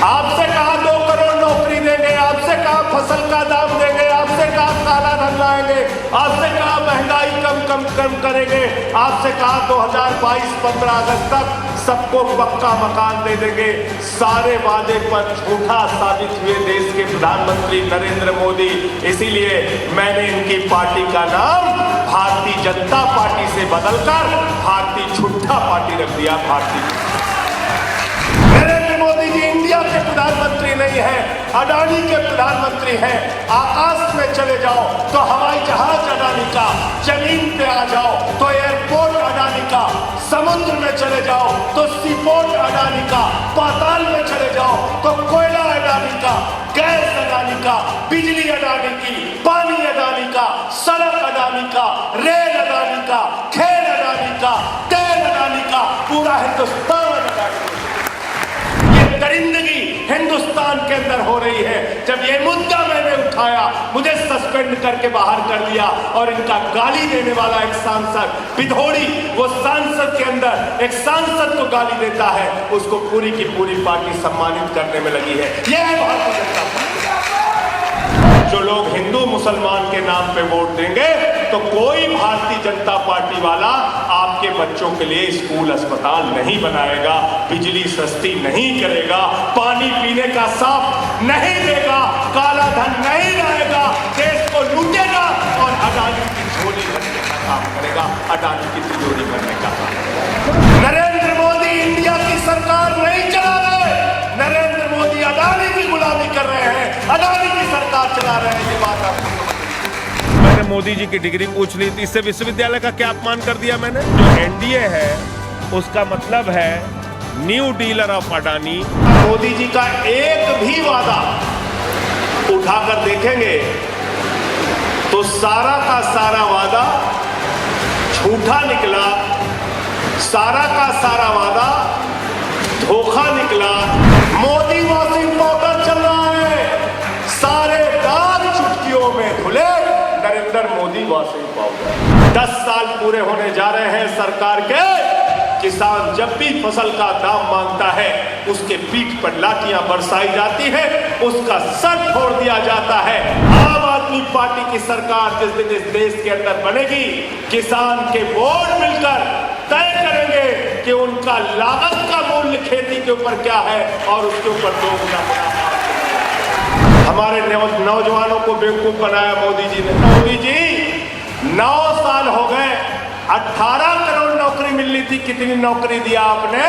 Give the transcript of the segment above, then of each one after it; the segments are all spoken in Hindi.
आपसे कहा 2 करोड़ नौकरी देंगे, आपसे कहा फसल का दाम देंगे, आपसे कहा काला धन लाएंगे, आपसे कहा महंगाई कम करेंगे, आपसे कहा 2022-15 अगस्त तक सबको पक्का मकान दे देंगे। सारे वादे पर झूठा साबित हुए देश के प्रधानमंत्री नरेंद्र मोदी। इसीलिए मैंने इनकी पार्टी का नाम भारतीय जनता पार्टी से बदलकर भारतीय झूठा पार्टी रख दिया। भारतीय नरेंद्र मोदी जी इंडिया के प्रधानमंत्री नहीं है, अडानी के प्रधानमंत्री हैं। आकाश में चले जाओ तो हवाई जहाज अडानी का, जमीन पे आ जाओ तो एयरपोर्ट अडानी का, समुद्र में चले जाओ तो सीपोर्ट अडानी का, पाताल में चले जाओ तो कोयला अडानी का, गैस अडानी का, बिजली अडानी की, पानी अडानी का, सड़क अडानी का, रेल अडानी का, खेल अडानी का, तेल अडानी का, पूरा हिंदुस्तान अडानी का। दरिंदगी हिंदुस्तान के अंदर हो रही है। जब ये मुद्दा मैंने उठाया, मुझे सस्पेंड करके बाहर कर दिया और इनका गाली देने वाला एक सांसद विधोड़ी, वो सांसद के अंदर एक सांसद को गाली देता है, उसको पूरी की पूरी पार्टी सम्मानित करने में लगी है। यह है भारतीय जनता पार्टी। जो लोग हिंदू मुसलमान के नाम पे वोट देंगे तो कोई भारतीय जनता पार्टी वाला आपके बच्चों के लिए स्कूल अस्पताल नहीं बनाएगा, बिजली सस्ती नहीं करेगा, पानी पीने का साफ नहीं देगा, काला धन नहीं लाएगा, देश को लूटेगा और अडानी की झोली भरने का काम करेगा, अडानी की तिजोरी भरने का काम। नरेंद्र मोदी इंडिया की सरकार नहीं चला रहे, नरेंद्र मोदी अडानी की गुलामी कर रहे हैं, अडानी की सरकार चला रहे हैं। ये बात आपको मैंने मोदी जी की डिग्री पूछ ली थी, इससे विश्वविद्यालय का क्या अपमान कर दिया मैंने। जो एनडीए है उसका मतलब है new dealer of Adani. Modi ji का एक भी वादा उठाकर देखेंगे तो सारा का सारा वादा झूठा निकला, सारा का सारा वादा धोखा निकला। मोदी वॉशिंग पाउडर चल रहा है, सारे दाग चुटकियों में धुले नरेंद्र मोदी वॉशिंग पाउडर। 10 साल पूरे होने जा रहे हैं सरकार के। किसान जब भी फसल का दाम मांगता है उसके पीठ पर लाठियां बरसाई जाती है, उसका सर फोड़ दिया जाता है। आम आदमी पार्टी की सरकार जिस दिन इस देश के अंदर बनेगी, किसान के वोट मिलकर तय करेंगे कि उनका लागत का मूल्य खेती के ऊपर क्या है और उसके ऊपर 2 गुना मुनाफा। हमारे नौजवानों को बेवकूफ बनाया मोदी जी ने। मोदी जी 9 साल हो गए, 18 करोड़ नौकरी मिलनी थी, कितनी नौकरी दिया आपने?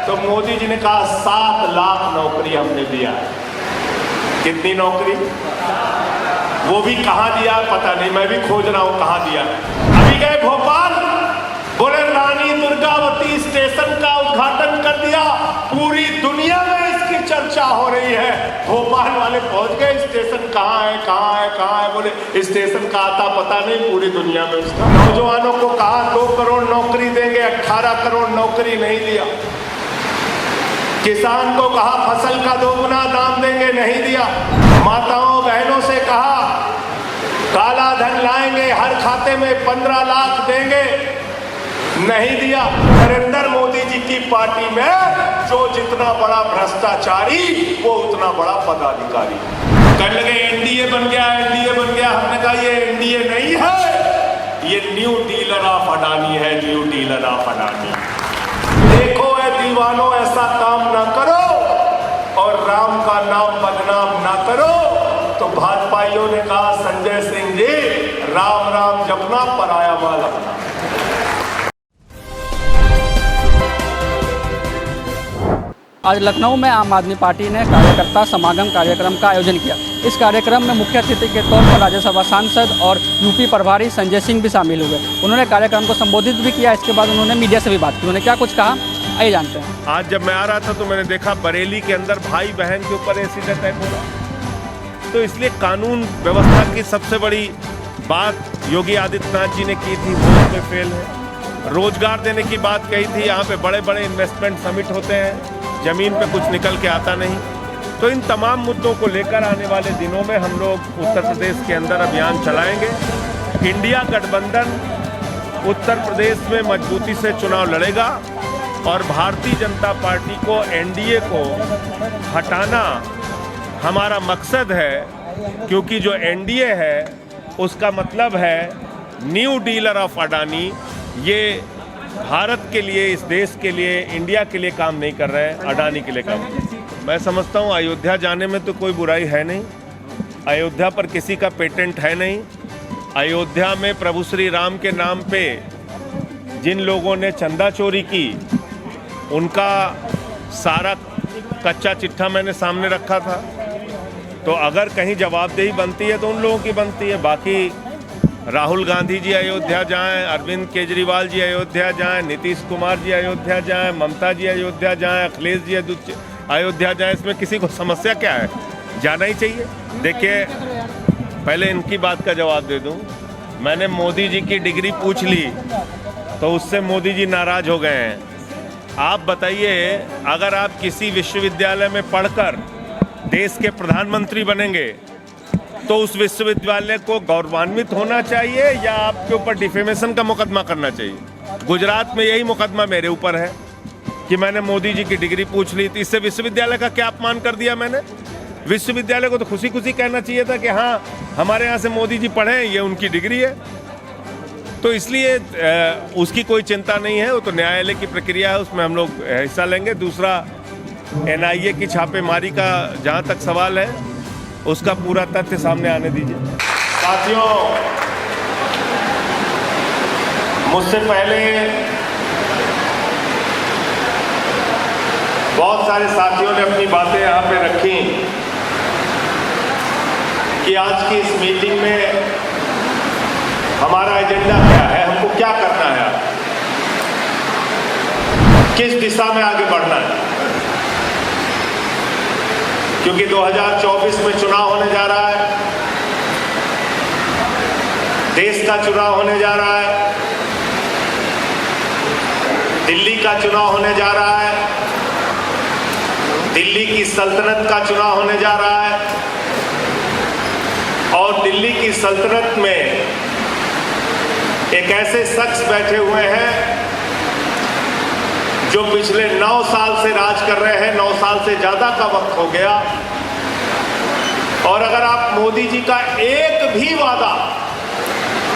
तो मोदी जी ने कहा 7 लाख नौकरी हमने दिया है। कितनी नौकरी? वो भी कहां दिया पता नहीं, मैं भी खोज रहा हूं कहां दिया। अभी गए भोपाल, बोले रानी दुर्गावती स्टेशन का उद्घाटन कर दिया, पूरी दुनिया में इसकी चर्चा हो रही है। भोपाल वाले पहुंच गए, स्टेशन कहाँ है कहाँ है कहाँ है, बोले स्टेशन का आता पता नहीं, पूरी दुनिया में उसका। नौजवानों को कहा 2 करोड़ नौकरी देंगे, 18 करोड़ नौकरी नहीं दिया। किसान को कहा फसल का 2 गुना दाम देंगे, नहीं दिया। माताओं बहनों से कहा काला धन लाएंगे, हर खाते में 15 लाख देंगे, नहीं दिया। नरेंद्र मोदी जी की पार्टी में जो जितना बड़ा भ्रष्टाचारी वो उतना बड़ा पदाधिकारी। कहने लगे एनडीए बन गया, एनडीए बन गया। हमने कहा ये एनडीए नहीं है, ये न्यू डीलर ऑफ अडानी है, न्यू डीलर ऑफ अडानी। देखो ऐ दीवानों, ऐसा काम ना करो और राम का नाम बदनाम ना करो। तो भाजपाइयों ने कहा संजय सिंह जी, राम राम जपना, पराया माल अपना। आज लखनऊ में आम आदमी पार्टी ने कार्यकर्ता समागम कार्यक्रम का आयोजन किया। इस कार्यक्रम में मुख्य अतिथि के तौर पर राज्यसभा सांसद और यूपी प्रभारी संजय सिंह भी शामिल हुए। उन्होंने कार्यक्रम को संबोधित भी किया। इसके बाद उन्होंने मीडिया से भी बात की। उन्होंने क्या कुछ कहा, आइए जानते हैं। आज जब मैं आ रहा था तो मैंने देखा बरेली के अंदर भाई बहन के ऊपर एसिड अटैक हो रहा। तो इसलिए कानून व्यवस्था की सबसे बड़ी बात योगी आदित्यनाथ जी ने की थी, वो उसमें फेल है। रोजगार देने की बात कही थी, यहाँ पे बड़े बड़े इन्वेस्टमेंट समिट होते हैं, जमीन पे कुछ निकल के आता नहीं। तो इन तमाम मुद्दों को लेकर आने वाले दिनों में हम लोग उत्तर प्रदेश के अंदर अभियान चलाएंगे। इंडिया गठबंधन उत्तर प्रदेश में मजबूती से चुनाव लड़ेगा और भारतीय जनता पार्टी को, एनडीए को हटाना हमारा मकसद है, क्योंकि जो एनडीए है उसका मतलब है न्यू डीलर ऑफ अडानी। ये भारत के लिए, इस देश के लिए, इंडिया के लिए काम नहीं कर रहे हैं, अडानी के लिए काम। मैं समझता हूँ अयोध्या जाने में तो कोई बुराई है नहीं। अयोध्या पर किसी का पेटेंट है नहीं। अयोध्या में प्रभु श्री राम के नाम पे जिन लोगों ने चंदा चोरी की, उनका सारा कच्चा चिट्ठा मैंने सामने रखा था। तो अगर कहीं जवाबदेही बनती है तो उन लोगों की बनती है। बाकी राहुल गांधी जी अयोध्या जाएं, अरविंद केजरीवाल जी अयोध्या जाएं, नीतीश कुमार जी अयोध्या जाएं, ममता जी अयोध्या जाएं, अखिलेश जी अयोध्या जाएं, इसमें किसी को समस्या क्या है? जाना ही चाहिए। देखिए, पहले इनकी बात का जवाब दे दूं। मैंने मोदी जी की डिग्री पूछ ली तो उससे मोदी जी नाराज हो गए हैं। आप बताइए, अगर आप किसी विश्वविद्यालय में पढ़कर देश के प्रधानमंत्री बनेंगे तो उस विश्वविद्यालय को गौरवान्वित होना चाहिए या आपके ऊपर डिफेमेशन का मुकदमा करना चाहिए? गुजरात में यही मुकदमा मेरे ऊपर है कि मैंने मोदी जी की डिग्री पूछ ली थी। इससे विश्वविद्यालय का क्या अपमान कर दिया मैंने? विश्वविद्यालय को तो खुशी खुशी कहना चाहिए था कि हाँ, हमारे यहाँ से मोदी जी पढ़े, ये उनकी डिग्री है। तो इसलिए उसकी कोई चिंता नहीं है, वो तो न्यायालय की प्रक्रिया है, उसमें हम लोग हिस्सा लेंगे। दूसरा, एनआईए की छापेमारी का जहाँ तक सवाल है, उसका पूरा तथ्य सामने आने दीजिए। साथियों, मुझसे पहले बहुत सारे साथियों ने अपनी बातें यहाँ पे रखी कि आज की इस मीटिंग में हमारा एजेंडा क्या है, हमको क्या करना है, किस दिशा में आगे बढ़ना है। क्योंकि 2024 में चुनाव होने जा रहा है, देश का चुनाव होने जा रहा है, दिल्ली का चुनाव होने जा रहा है, दिल्ली की सल्तनत का चुनाव होने जा रहा है। और दिल्ली की सल्तनत में एक ऐसे शख्स बैठे हुए हैं जो पिछले 9 साल से राज कर रहे हैं, 9 साल से ज्यादा का वक्त हो गया। और अगर आप मोदी जी का एक भी वादा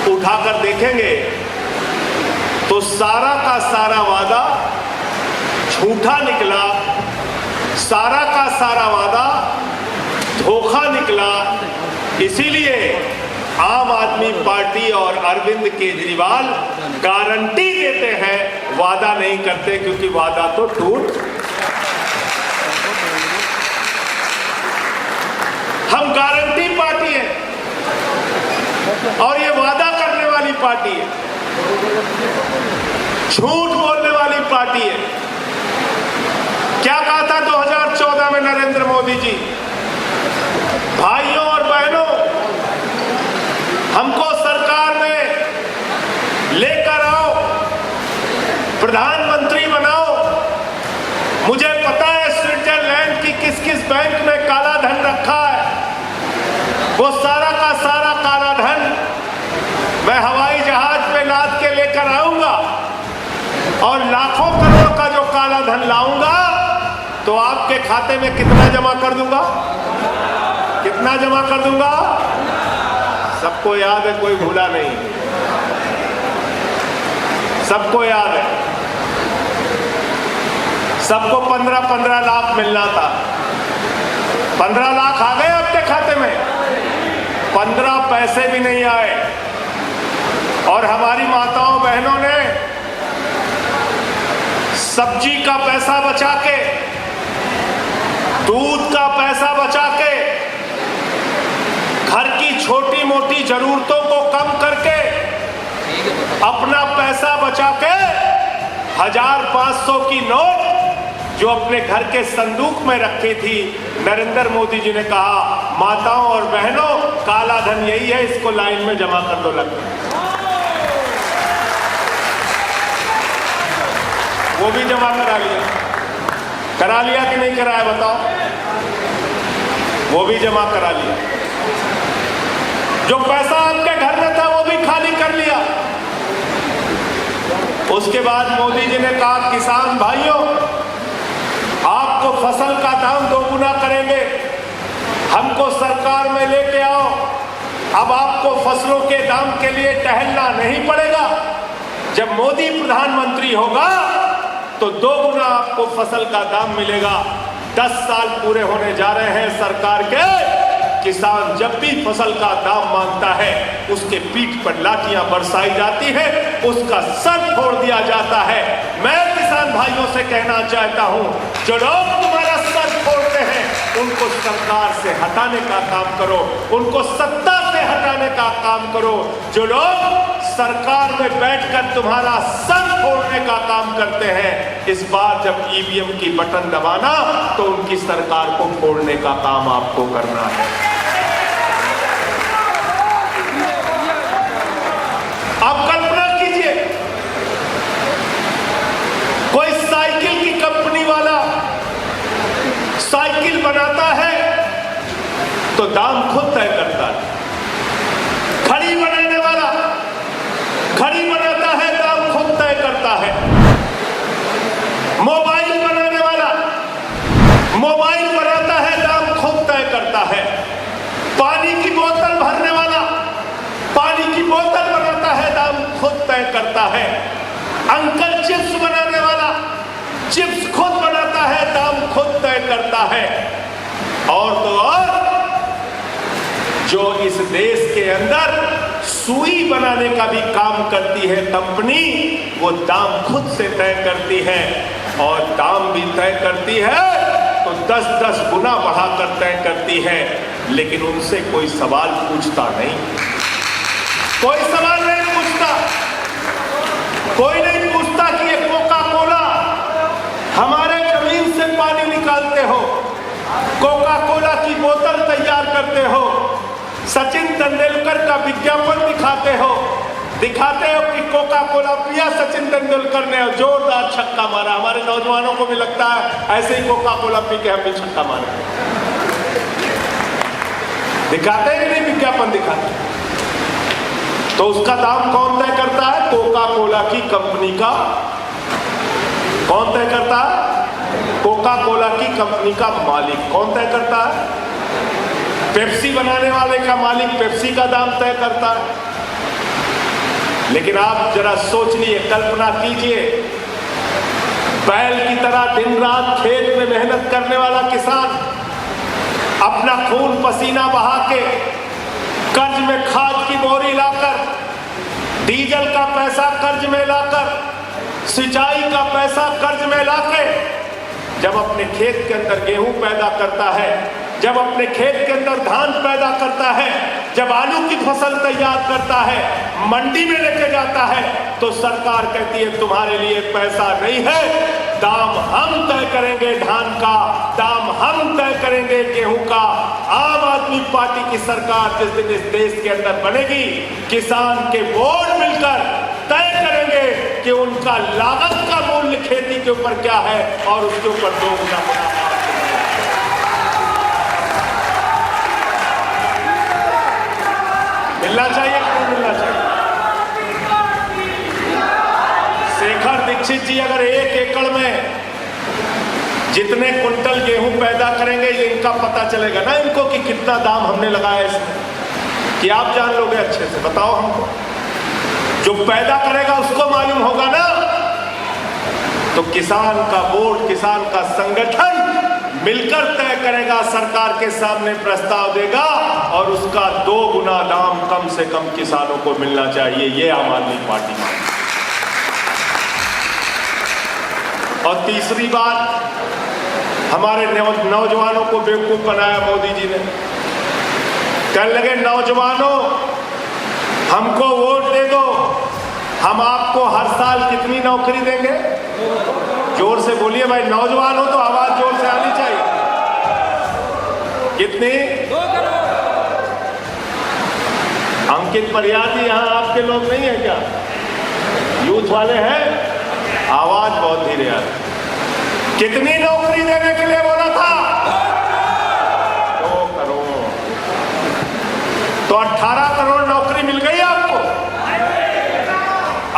उठाकर देखेंगे तो सारा का सारा वादा झूठा निकला, सारा का सारा वादा धोखा निकला। इसीलिए आम आदमी पार्टी और अरविंद केजरीवाल गारंटी देते हैं, वादा नहीं करते, क्योंकि वादा तो टूट। हम गारंटी पार्टी है और ये वादा करने वाली पार्टी है, झूठ बोलने वाली पार्टी है। क्या कहा था 2014 में नरेंद्र मोदी जी? भाइयों और बहनों, हमको सरकार में लेकर आओ, प्रधानमंत्री बनाओ। मुझे पता है स्विट्जरलैंड की किस किस बैंक में काला धन रखा है, वो सारा का सारा काला धन मैं हवाई जहाज पे लाद के लेकर आऊंगा और लाखों करोड़ का जो काला धन लाऊंगा तो आपके खाते में कितना जमा कर दूंगा? कितना जमा कर दूंगा? सबको याद है, कोई भूला नहीं, सबको याद है। सबको 15-15 लाख मिलना था। 15 लाख आ गए आपके खाते में, 15 पैसे भी नहीं आए। और हमारी माताओं बहनों ने सब्जी का पैसा बचा के, दूध का पैसा बचा के, घर की छोटी मोटी जरूरतों को कम करके, अपना पैसा बचा के 1500 की नोट जो अपने घर के संदूक में रखी थी, नरेंद्र मोदी जी ने कहा, माताओं और बहनों, काला धन यही है, इसको लाइन में जमा कर दो। लग वो भी जमा करा लिया कि नहीं कराया बताओ? वो भी जमा करा लिया। जो पैसा आपके घर में था वो भी खाली कर लिया। उसके बाद मोदी जी ने कहा किसान भाइयों आपको फसल का दाम दोगुना करेंगे, हमको सरकार में लेके आओ, अब आपको फसलों के दाम के लिए टहलना नहीं पड़ेगा। जब मोदी प्रधानमंत्री होगा तो दोगुना आपको फसल का दाम मिलेगा। 10 साल पूरे होने जा रहे हैं सरकार के। किसान जब भी फसल का दाम मांगता है उसके पीठ पर लाठियां बरसाई जाती है, उसका सर फोड़ दिया जाता है। मैं किसान भाइयों से कहना चाहता हूं, जो लोग तुम्हारा सर फोड़ते हैं उनको सरकार से हटाने का काम करो, उनको सत्ता से हटाने का काम करो। जो लोग सरकार में बैठकर तुम्हारा सर फोड़ने का काम करते हैं, इस बार जब ईवीएम की बटन दबाना तो उनकी सरकार को फोड़ने का काम आपको करना है। आप कल्पना कीजिए, कोई साइकिल की कंपनी वाला साइकिल बनाता है तो दाम खुद तय करता है। घड़ी बनाने वाला घड़ी बनाता है, दाम खुद तय करता है। मोबाइल बनाने वाला मोबाइल बनाता है, दाम खुद तय करता है। पानी की बोतल भरने वाला पानी की बोतल बनाता है, दाम खुद तय करता है। अंकल चिप्स बनाने वाला चिप्स खुद बनाता है, दाम खुद तय करता है। और तो और जो इस देश के अंदर सुई बनाने का भी काम करती है कंपनी, वो दाम खुद से तय करती है। और दाम भी तय करती है तो 10-10 गुना बढ़ाकर तय करती है, लेकिन उनसे कोई सवाल पूछता नहीं। कोई सवाल नहीं पूछता। कोई नहीं पूछता कि ये कोका कोला हमारे जमीन से पानी निकालते हो, कोका कोला की बोतल तैयार करते हो, सचिन तेंदुलकर का विज्ञापन दिखाते हो कि कोका कोला पिया सचिन तेंदुलकर ने जोरदार छक्का मारा। हमारे नौजवानों को भी लगता है ऐसे ही कोका कोला पी के हम भी छक्का मारे। दिखाते हैं कि नहीं विज्ञापन दिखाते? तो उसका दाम कौन तय करता है? कोका कोला की कंपनी का। कौन तय करता है? कोका कोला की कंपनी का मालिक। कौन तय करता है? पेप्सी बनाने वाले का मालिक पेप्सी का दाम तय करता है। लेकिन आप जरा सोच लिए, कल्पना कीजिए, बैल की तरह दिन रात खेत में मेहनत करने वाला किसान अपना खून पसीना बहा के कर्ज में खाद की बोरी लाकर, डीजल का पैसा कर्ज में लाकर, सिंचाई का पैसा कर्ज में लाके जब अपने खेत के अंदर गेहूं पैदा करता है, जब अपने खेत के अंदर धान पैदा करता है, जब आलू की फसल तैयार करता है, मंडी में लेके जाता है, तो सरकार कहती है तुम्हारे लिए पैसा नहीं है, दाम हम तय करेंगे धान का, दाम हम तय करेंगे गेहूं का। आम आदमी पार्टी की सरकार जिस दिन इस देश के अंदर बनेगी, किसान के वोट मिलकर तय करेंगे कि उनका लागत का मूल्य खेती के ऊपर क्या है और उसके ऊपर 2 गुना मुनाफा मिलना चाहिए कि नहीं मिलना चाहिए? शेखर दीक्षित जी अगर 1 एकड़ में जितने कुंटल गेहूं पैदा करेंगे, ये इनका पता चलेगा ना इनको कि कितना दाम हमने लगाया इसमें, कि आप जान लोगे अच्छे से। बताओ हमको, जो पैदा करेगा उसको मालूम होगा ना। तो किसान का बोर्ड, किसान का संगठन मिलकर तय करेगा, सरकार के सामने प्रस्ताव देगा और उसका 2 गुना दाम कम से कम किसानों को मिलना चाहिए। ये आम आदमी पार्टी मांग। और तीसरी बात, हमारे नौजवानों को बेवकूफ बनाया मोदी जी ने। कहने लगे नौजवानों हमको वोट दे दो, हम आपको हर साल कितनी नौकरी देंगे। जोर से बोलिए भाई, नौजवान हो तो आवाज जोर से आनी चाहिए। कितनी? 2 करोड़। अंकित परियाती यहाँ आपके लोग नहीं है क्या? यूथ वाले हैं? आवाज बहुत धीरे आ रही। कितनी नौकरी देने के लिए बोला था? 2 करोड़। तो 18 करोड़ नौकरी मिल गई आपको।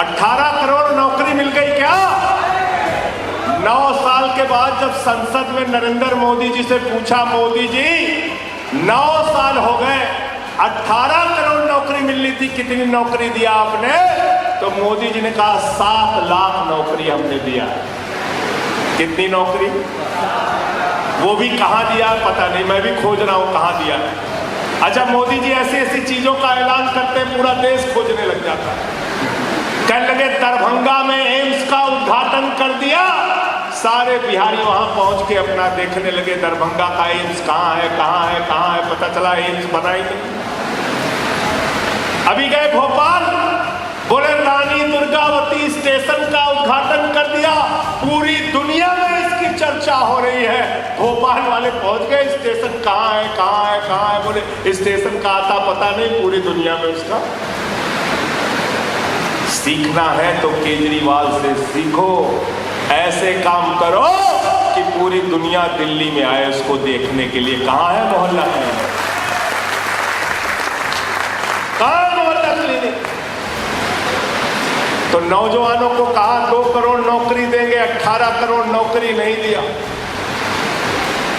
18 करोड़ नौकरी मिल गई क्या? 9 साल के बाद जब संसद में नरेंद्र मोदी जी से पूछा, मोदी जी 9 साल हो गए, 18 करोड़ नौकरी मिलनी थी, कितनी नौकरी दिया आपने? तो मोदी जी ने कहा 7 लाख नौकरी हमने दिया। कितनी नौकरी? वो भी कहां दिया पता नहीं, मैं भी खोज रहा हूं कहां दिया। अच्छा, मोदी जी ऐसी ऐसी चीजों का ऐलान करते पूरा देश खोजने लग जाता। कहने लगे दरभंगा में एम्स का उद्घाटन कर दिया, सारे बिहारी वहां पहुंच के अपना देखने लगे दरभंगा का एम्स कहां है, कहां है, कहां है। पता चला एम्स बना ही नहीं। अभी गए भोपाल, बोले रानी दुर्गावती स्टेशन का उद्घाटन कर दिया, पूरी दुनिया में इसकी चर्चा हो रही है। भोपाल वाले पहुंच गए, स्टेशन कहां है, कहां है, कहां है। बोले स्टेशन का आता पता नहीं, पूरी दुनिया में उसका। सीखना है तो केजरीवाल से सीखो, ऐसे काम करो कि पूरी दुनिया दिल्ली में आए उसको देखने के लिए। कहां है मोहल्ला क्लिनिक? कहां है मोहल्ला क्लिनिक? तो नौजवानों को कहा 2 करोड़ नौकरी देंगे, 18 करोड़ नौकरी नहीं दिया।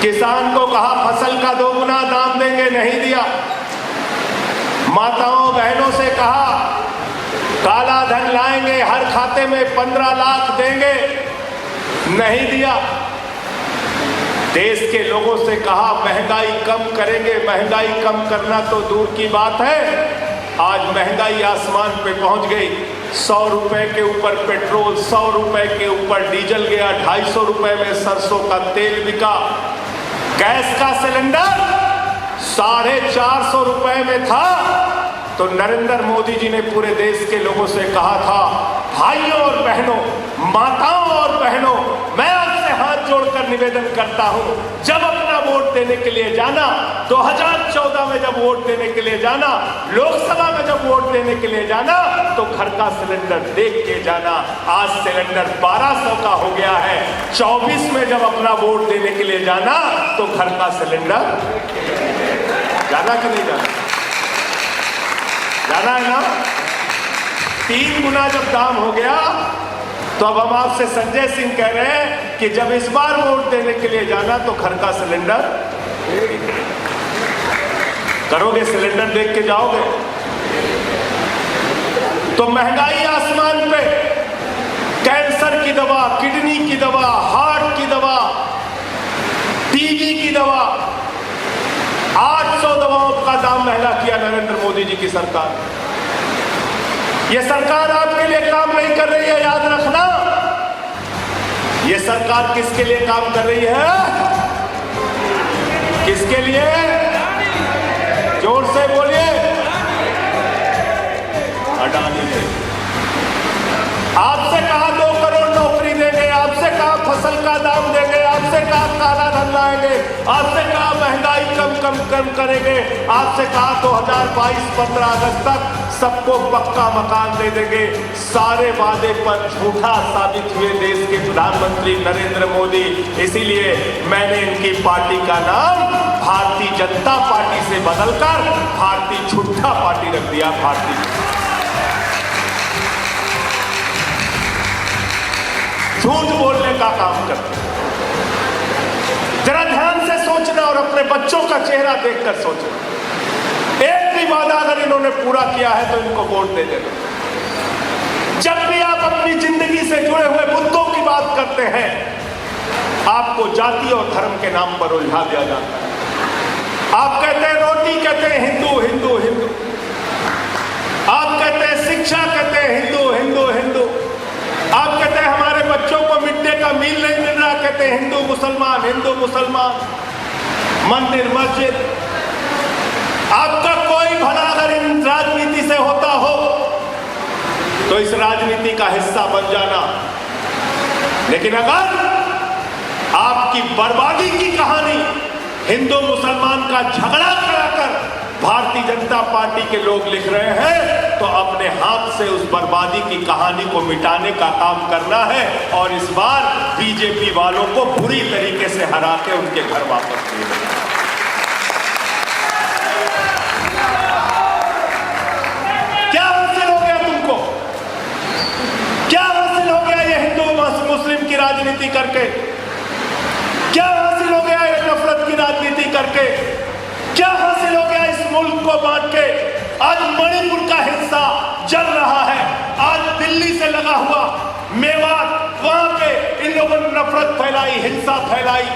किसान को कहा फसल का 2 गुना दाम देंगे, नहीं दिया। माताओं बहनों से कहा काला धन लाएंगे, हर खाते में 15 लाख देंगे, नहीं दिया। देश के लोगों से कहा महंगाई कम करेंगे, महंगाई कम करना तो दूर की बात है, आज महंगाई आसमान पे पहुंच गई। 100 रुपए के ऊपर पेट्रोल, 100 रुपए के ऊपर डीजल गया, 250 रुपए में सरसों का तेल बिका। गैस का सिलेंडर 450 रुपए में था, तो नरेंद्र मोदी जी ने पूरे देश के लोगों से कहा था, भाइयों और बहनों, माताओं और बहनों, मैं आपसे हाथ जोड़कर निवेदन करता हूं, जब अपना वोट देने के लिए जाना, 2014 में जब वोट देने के लिए जाना, लोकसभा में जब वोट देने के लिए जाना, तो घर का सिलेंडर देख के जाना। आज सिलेंडर 1200 का हो गया है। 24 में जब अपना वोट देने के लिए जाना, तो घर का सिलेंडर जाना कि नहीं जाना? जाना है ना? 3 गुना जब दाम हो गया, तो अब हम आपसे संजय सिंह कह रहे हैं कि जब इस बार वोट देने के लिए जाना, तो घर का सिलेंडर करोगे, सिलेंडर देख के जाओगे। तो महंगाई आसमान पे, कैंसर की दवा, किडनी की दवा, हार्ट की दवा, टीबी की दवा, 800 दवाओं का दाम महंगा किया नरेंद्र मोदी जी की सरकार। यह सरकार आपके लिए काम नहीं कर रही है, याद रखना। यह सरकार किसके लिए काम कर रही है? किसके लिए? जोर से बोलिए। अडानी ने आपसे कहा 2 करोड़ नौकरी देंगे, आपसे कहा फसल का दाम देंगे, आपसे कहा काला धन लाएंगे, आपसे कहा महंगाई कम करेंगे, आपसे कहा 2022-15 अगस्त तक सबको पक्का मकान दे देंगे। सारे वादे पर झूठा साबित हुए देश के प्रधानमंत्री नरेंद्र मोदी। इसीलिए मैंने इनकी पार्टी का नाम भारतीय जनता पार्टी से बदलकर भारतीय झूठा पार्टी रख दिया। भारतीय झूठ बोलने का काम करते। जरा ध्यान से सोचना और अपने बच्चों का चेहरा देखकर सोचना। एक भी वादा अगर इन्होंने पूरा किया है तो इनको वोट दे देना। जब भी आप अपनी जिंदगी से जुड़े हुए मुद्दों की बात करते हैं, आपको जाति और धर्म के नाम पर उलझा दिया जाता है। आप कहते हैं रोटी, कहते हैं हिंदू हिंदू हिंदू। आप कहते हैं शिक्षा, कहते हैं हिंदू हिंदू हिंदू। आप कहते हैं हमारे बच्चों को मिड डे का मील नहीं मिल रहा, कहते हैं हिंदू मुसलमान, हिंदू मुसलमान, मंदिर मस्जिद। आपका कोई भला अगर इन राजनीति से होता हो तो इस राजनीति का हिस्सा बन जाना। लेकिन अगर आपकी बर्बादी की कहानी हिंदू मुसलमान का झगड़ा कराकर भारतीय जनता पार्टी के लोग लिख रहे हैं, तो अपने हाथ से उस बर्बादी की कहानी को मिटाने का काम करना है और इस बार बीजेपी वालों को बुरी तरीके से हरा के उनके घर वापस ले जाना। क्या हासिल हो गया तुमको? क्या हासिल हो गया राजनीति करके? क्या हासिल हो गया ये नफरत की राजनीति करके? क्या हासिल हो गया इस मुल्क को बांट के? आज मणिपुर का हिस्सा जल रहा है, आज दिल्ली से लगा हुआ मेवात, वहां पे इन लोगों ने नफरत फैलाई, हिंसा फैलाई,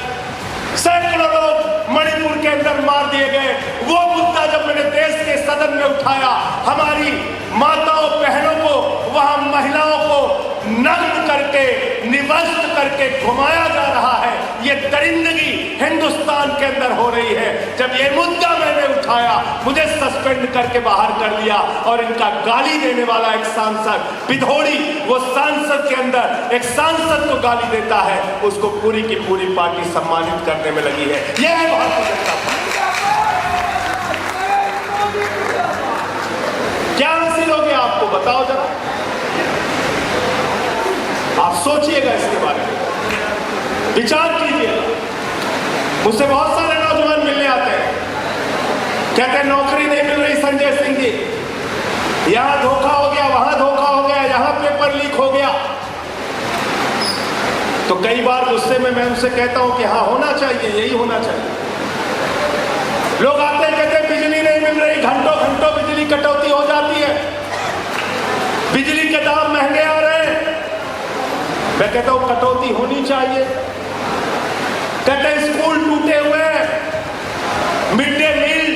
सैकड़ों लोग मणिपुर के अंदर मार दिए गए। वो मुद्दा जब मैंने देश के सदन में उठाया, हमारी माताओं बहनों को, वहां महिलाओं को नग्न करके, निवस्त्र करके घुमाया जा रहा है, ये दरिंदगी हिंदुस्तान के अंदर हो रही है। जब ये मुद्दा मैंने उठाया, मुझे सस्पेंड करके बाहर कर दिया और इनका गाली देने वाला एक सांसद पिधौड़ी, वो सांसद के अंदर एक सांसद को गाली देता है, उसको पूरी की पूरी पार्टी सम्मानित करने में लगी है। यह है भारतीय जनता पार्टी। क्या हासिल हो गया आपको बताओ जरा, आप सोचिएगा इसके बारे में, विचार कीजिएगा। मुझसे बहुत सारे नौजवान मिलने आते हैं, कहते हैं नौकरी नहीं मिल रही संजय सिंह जी, यहां धोखा हो गया, वहां धोखा हो गया, यहां पेपर लीक हो गया। तो कई बार गुस्से में मैं उनसे कहता हूं कि हाँ होना चाहिए, यही होना चाहिए। लोग आते हैं कहते हैं बिजली नहीं मिल रही, घंटों घंटों बिजली कटौती हो जाती है, बिजली के दाम महंगे आ रहे हैं। मैं कहता हूं कटौती होनी चाहिए। कहते हैं स्कूल टूटे हुए हैं, मिड डे मील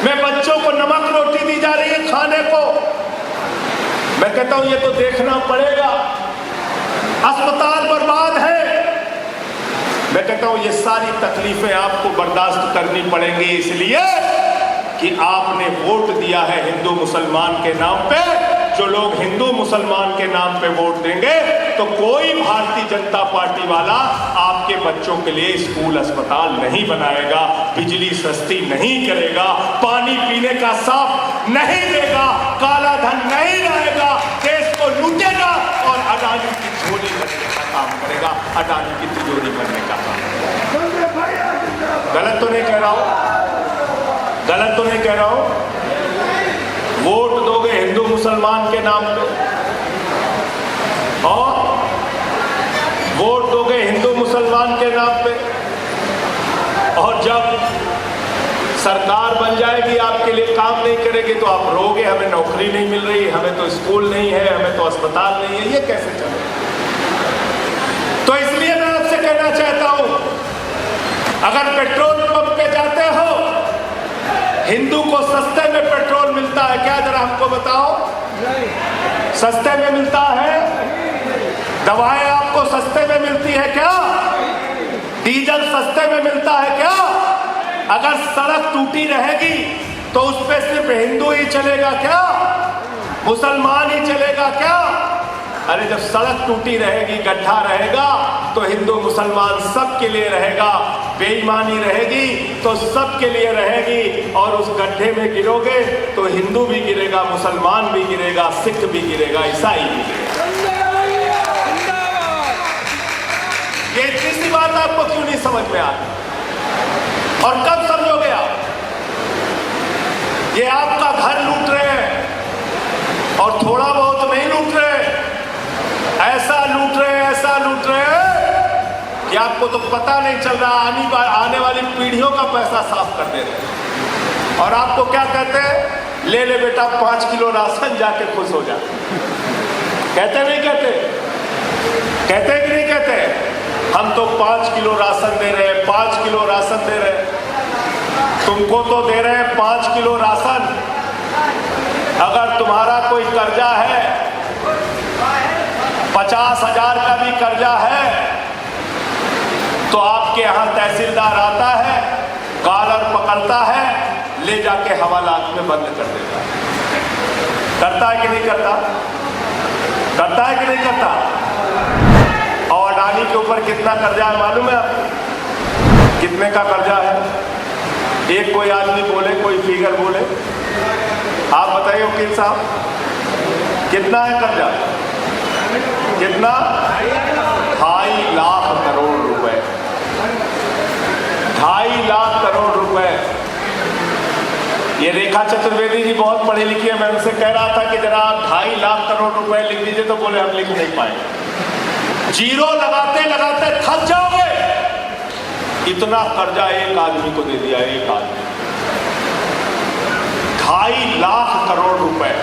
में बच्चों को नमक रोटी दी जा रही है खाने को। मैं कहता हूं ये तो देखना पड़ेगा। अस्पताल बर्बाद है। मैं कहता हूं ये सारी तकलीफें आपको बर्दाश्त करनी पड़ेंगी, इसलिए कि आपने वोट दिया है हिंदू मुसलमान के नाम पे। जो लोग हिंदू मुसलमान के नाम पे वोट देंगे तो कोई भारतीय जनता पार्टी वाला आपके बच्चों के लिए स्कूल अस्पताल नहीं बनाएगा, बिजली सस्ती नहीं करेगा, पानी पीने का साफ नहीं देगा, काला धन नहीं लाएगा, देश को लूटेगा और अडानी की झोली भरने का काम करेगा, अडानी की तिजोरी भरने का काम। गलत तो नहीं कह रहा हूं, गलत तो नहीं कह रहा हूं। वोट दोगे हिंदू मुसलमान के नाम पे, और वोट दोगे हिंदू मुसलमान के नाम पे, और जब सरकार बन जाएगी आपके लिए काम नहीं करेगी तो आप रोगे हमें नौकरी नहीं मिल रही, हमें तो स्कूल नहीं है, हमें तो अस्पताल नहीं है। ये कैसे चलेगा? तो इसलिए मैं आपसे कहना चाहता हूं, अगर पेट्रोल पंप पे जाते हो, हिंदू को सस्ते में पेट्रोल मिलता है क्या? जरा हमको बताओ, सस्ते में मिलता है? दवाएं आपको सस्ते में मिलती है क्या? डीजल सस्ते में मिलता है क्या? अगर सड़क टूटी रहेगी तो उस पे सिर्फ हिंदू ही चलेगा क्या? मुसलमान ही चलेगा क्या? अरे जब सड़क टूटी रहेगी, गड्ढा रहेगा, तो हिंदू मुसलमान सबके लिए रहेगा। बेईमानी रहेगी तो सबके लिए रहेगी, और उस गड्ढे में गिरोगे तो हिंदू भी गिरेगा, मुसलमान भी गिरेगा, सिख भी गिरेगा, ईसाई भी गिरेगा। ये इतनी सी बात आपको क्यों नहीं समझ में आ रही? और कब समझोगे आप? ये आपका घर लूट रहे हैं, और थोड़ा बहुत नहीं लूट रहे, ऐसा लूट रहे, ऐसा लूट रहे कि आपको तो पता नहीं चल रहा। आने वाली पीढ़ियों का पैसा साफ कर दे रहे। और आपको क्या कहते हैं? ले ले बेटा 5 किलो राशन, जाके खुश हो जा। कहते नहीं कहते? कहते कि नहीं कहते? हम तो 5 किलो राशन दे रहे हैं, 5 किलो राशन दे रहे हैं। तुमको तो दे रहे हैं 5 किलो राशन। अगर तुम्हारा कोई कर्जा है, 50,000 का भी कर्जा है, तो आपके यहाँ तहसीलदार आता है, कॉलर पकड़ता है, ले जाके हवालात में बंद कर देता है। करता है कि नहीं करता? करता है कि नहीं करता? और अडानी के ऊपर कितना कर्जा है मालूम है आपको? कितने का कर्जा है? एक कोई आदमी बोले, कोई फिगर बोले, आप बताइए वकील साहब, कितना है कर्जा? कितना? 2.5 लाख करोड़ रुपए। 2.5 लाख करोड़ रुपए। ये रेखा चतुर्वेदी जी बहुत पढ़ी लिखी है, मैं उनसे कह रहा था कि जरा आप 2.5 लाख करोड़ रुपए लिख दीजिए, तो बोले हम लिख नहीं पाएंगे। जीरो लगाते लगाते थक जाओगे। इतना कर्जा एक आदमी को दे दिया, एक आदमी 2.5 लाख करोड़ रुपए।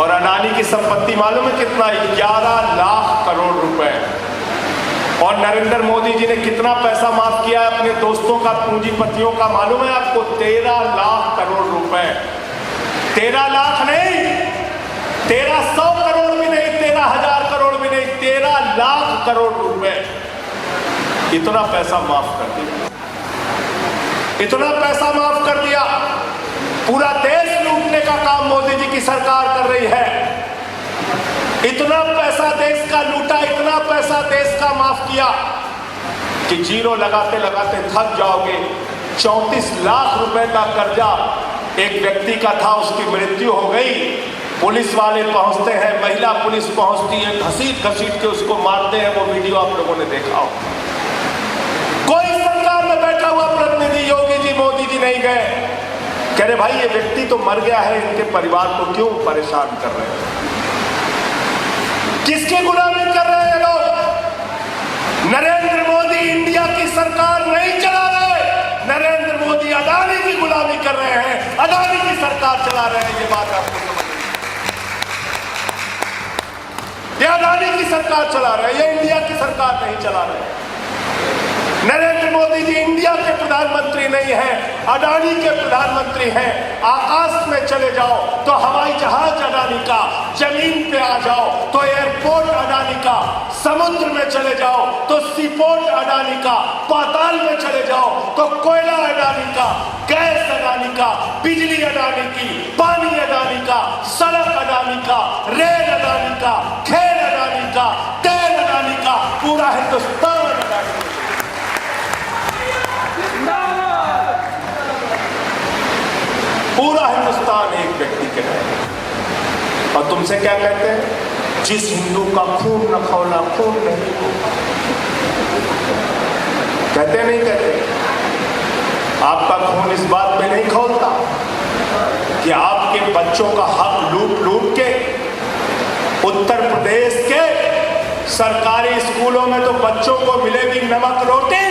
और अडानी की संपत्ति मालूम है कितना? 11 लाख करोड़ रुपए। और नरेंद्र मोदी जी ने कितना पैसा माफ किया है अपने दोस्तों का, पूंजीपतियों का, मालूम है आपको? 13 लाख करोड़ रुपए। 13 लाख नहीं, 1300 करोड़ भी नहीं, 13,000 करोड़ भी नहीं, 13 लाख करोड़ रुपए। इतना पैसा माफ कर दिया, इतना पैसा माफ कर दिया। पूरा देश लूटने का काम मोदी जी की सरकार कर रही है। इतना पैसा देश का लूटा, इतना पैसा देश का माफ किया कि जीरो लगाते लगाते थक जाओगे। 34 लाख रुपए का कर्जा एक व्यक्ति का था, उसकी मृत्यु हो गई। पुलिस वाले पहुंचते हैं, महिला पुलिस पहुंचती है, घसीट घसीट के उसको मारते हैं। वो वीडियो आप लोगों ने देखा हो। कोई सरकार में बैठा हुआ प्रतिनिधि योगी जी, मोदी जी नहीं गए, कह रहे भाई ये व्यक्ति तो मर गया है, इनके परिवार को क्यों परेशान कर रहे हैं? किसकी गुलामी कर रहे हैं लोग? नरेंद्र मोदी इंडिया की सरकार नहीं चला रहे, नरेंद्र मोदी अडानी की गुलामी कर रहे हैं, अडानी की सरकार चला रहे हैं। ये बात आपको समझ, ये अडानी की सरकार चला रहे हैं, ये इंडिया की सरकार नहीं चला रहे। नरेंद्र मोदी जी इंडिया के प्रधानमंत्री नहीं हैं, अडानी के प्रधानमंत्री हैं। आकाश में चले जाओ तो हवाई जहाज अडानी का, जमीन पे आ जाओ तो एयरपोर्ट अडानी का, समुद्र में चले जाओ तो सीपोर्ट अडानी का, पाताल में चले जाओ तो कोयला अडानी का, गैस अडानी का, बिजली अडानी की, पानी अडानी का, सड़क अडानी का, रेल अडानी का, खेल अडानी का, तेल अडानी का, पूरा हिंदुस्तान अडानी। पूरा हिंदुस्तान एक व्यक्ति के नाम। और तुमसे क्या कहते हैं? जिस हिंदू का खून न खौला खून नहीं हो। कहते नहीं कहते? आपका खून इस बात पे नहीं खौलता कि आपके बच्चों का हक लूट लूट के उत्तर प्रदेश के सरकारी स्कूलों में तो बच्चों को मिलेगी नमक रोटी,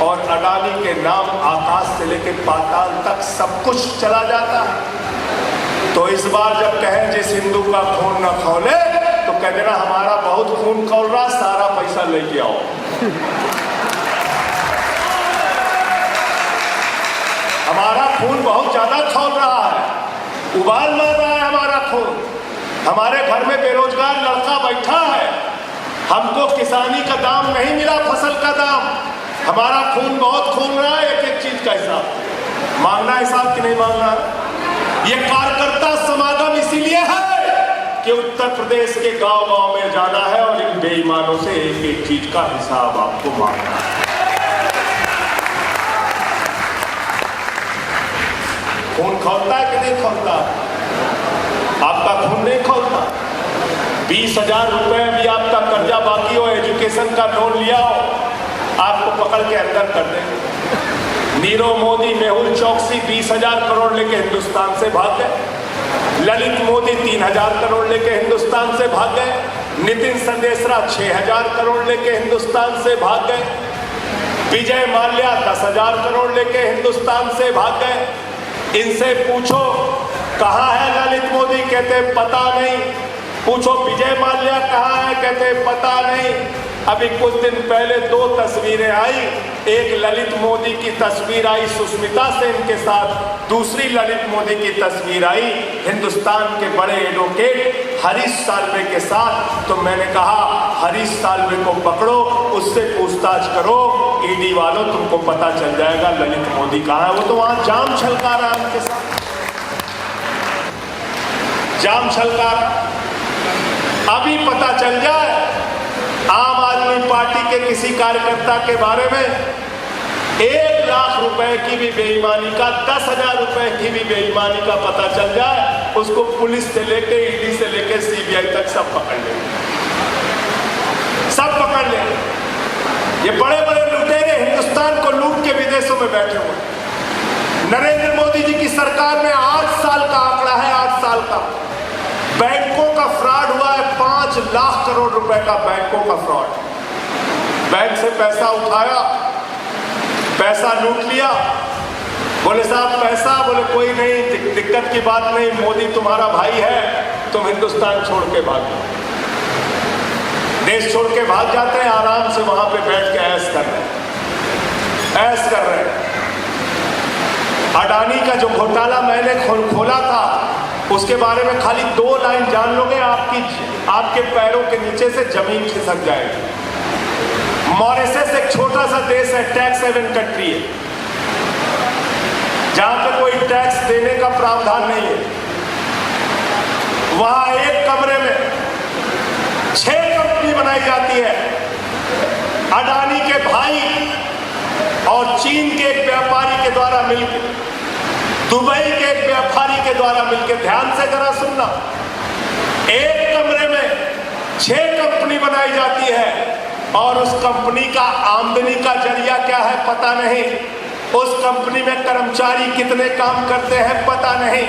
और अडानी के नाम आकाश से लेकर पाताल तक सब कुछ चला जाता है। तो इस बार जब कहें जिस हिंदू का खून न खौले, तो कह देना हमारा बहुत खून खौल रहा, सारा पैसा लेके आओ। हमारा खून बहुत ज्यादा खौल रहा है, उबाल मार रहा है हमारा खून। हमारे घर में बेरोजगार लड़का बैठा है, हमको किसानी का दाम नहीं मिला, फसल का दाम। हमारा खून बहुत खून रहा है, एक एक चीज का हिसाब मांगना, हिसाब कि नहीं मांगना। ये कार्यकर्ता समागम इसीलिए है कि उत्तर प्रदेश के गांव गांव में जाना है और इन बेईमानों से एक एक चीज का हिसाब आपको मांगना है। खून खौलता है कि नहीं खौलता? आपका खून नहीं खौलता। 20,000 रुपए भी आपका कर्जा बाकी हो, एजुकेशन का लोन लिया हो, आपको पकड़ के अंदर कर देंगे। नीरव मोदी, मेहुल चौकसी 20,000 करोड़ लेके हिंदुस्तान से भाग गए। ललित मोदी 3,000 करोड़ लेके हिंदुस्तान से भाग गए। नितिन संदेशरा 6,000 करोड़ लेके हिंदुस्तान से भाग गए। विजय माल्या 10,000 करोड़ लेके हिंदुस्तान से भाग गए। इनसे पूछो कहाँ है ललित मोदी, कहते पता नहीं। पूछो विजय माल्या कहाँ है, कहते पता नहीं। अभी कुछ दिन पहले 2 तस्वीरें आई, एक ललित मोदी की तस्वीर आई सुष्मिता सेन के साथ, दूसरी ललित मोदी की तस्वीर आई हिंदुस्तान के बड़े एडवोकेट हरीश साल्वे के साथ। तो मैंने कहा हरीश साल्वे को पकड़ो, उससे पूछताछ करो, ईडी वालों तुमको पता चल जाएगा ललित मोदी कहाँ है। वो तो वहां जाम छलका रहा है उनके साथ, जाम छलका रहा। अभी पता चल जाए आम आदमी पार्टी के किसी कार्यकर्ता के बारे में 1 लाख रुपए की भी बेईमानी का, 10,000 रुपए की भी बेईमानी का पता चल जाए, उसको पुलिस से लेके, ईडी से लेके सीबीआई तक सब पकड़ लेंगे, सब पकड़ लेंगे। ये बड़े बड़े लुटेरे हिंदुस्तान को लूट के विदेशों में बैठे हुए। नरेंद्र मोदी जी की सरकार में 8 साल का आंकड़ा है, 8 साल का बैंकों का फ्रॉड हुआ है 5 लाख करोड़ रुपए का बैंकों का फ्रॉड। बैंक से पैसा उठाया, पैसा लूट लिया। बोले साहब पैसा, बोले कोई नहीं, दिक्कत की बात नहीं, मोदी तुम्हारा भाई है, तुम हिंदुस्तान छोड़ के भाग जाओ। देश छोड़ के भाग जाते हैं, आराम से वहां पे बैठ के ऐश कर रहे हैं। अडानी का जो घोटाला मैंने खोला था, उसके बारे में खाली 2 लाइन जान लोगे, आपके पैरों के नीचे से जमीन खिसक जाएगी। मॉरिशस एक छोटा सा देश है, टैक्स हेवन कंट्री है, जहां पे कोई टैक्स देने का प्रावधान नहीं है। वहां एक कमरे में 6 कंपनी बनाई जाती है। अडानी के भाई और चीन के एक व्यापारी के द्वारा मिलकर, दुबई के एक व्यापारी के द्वारा मिलकर, ध्यान से जरा सुनना, एक कमरे में 6 कंपनी बनाई जाती है और उस कंपनी का आमदनी का जरिया क्या है पता नहीं, उस कंपनी में कर्मचारी कितने काम करते हैं पता नहीं,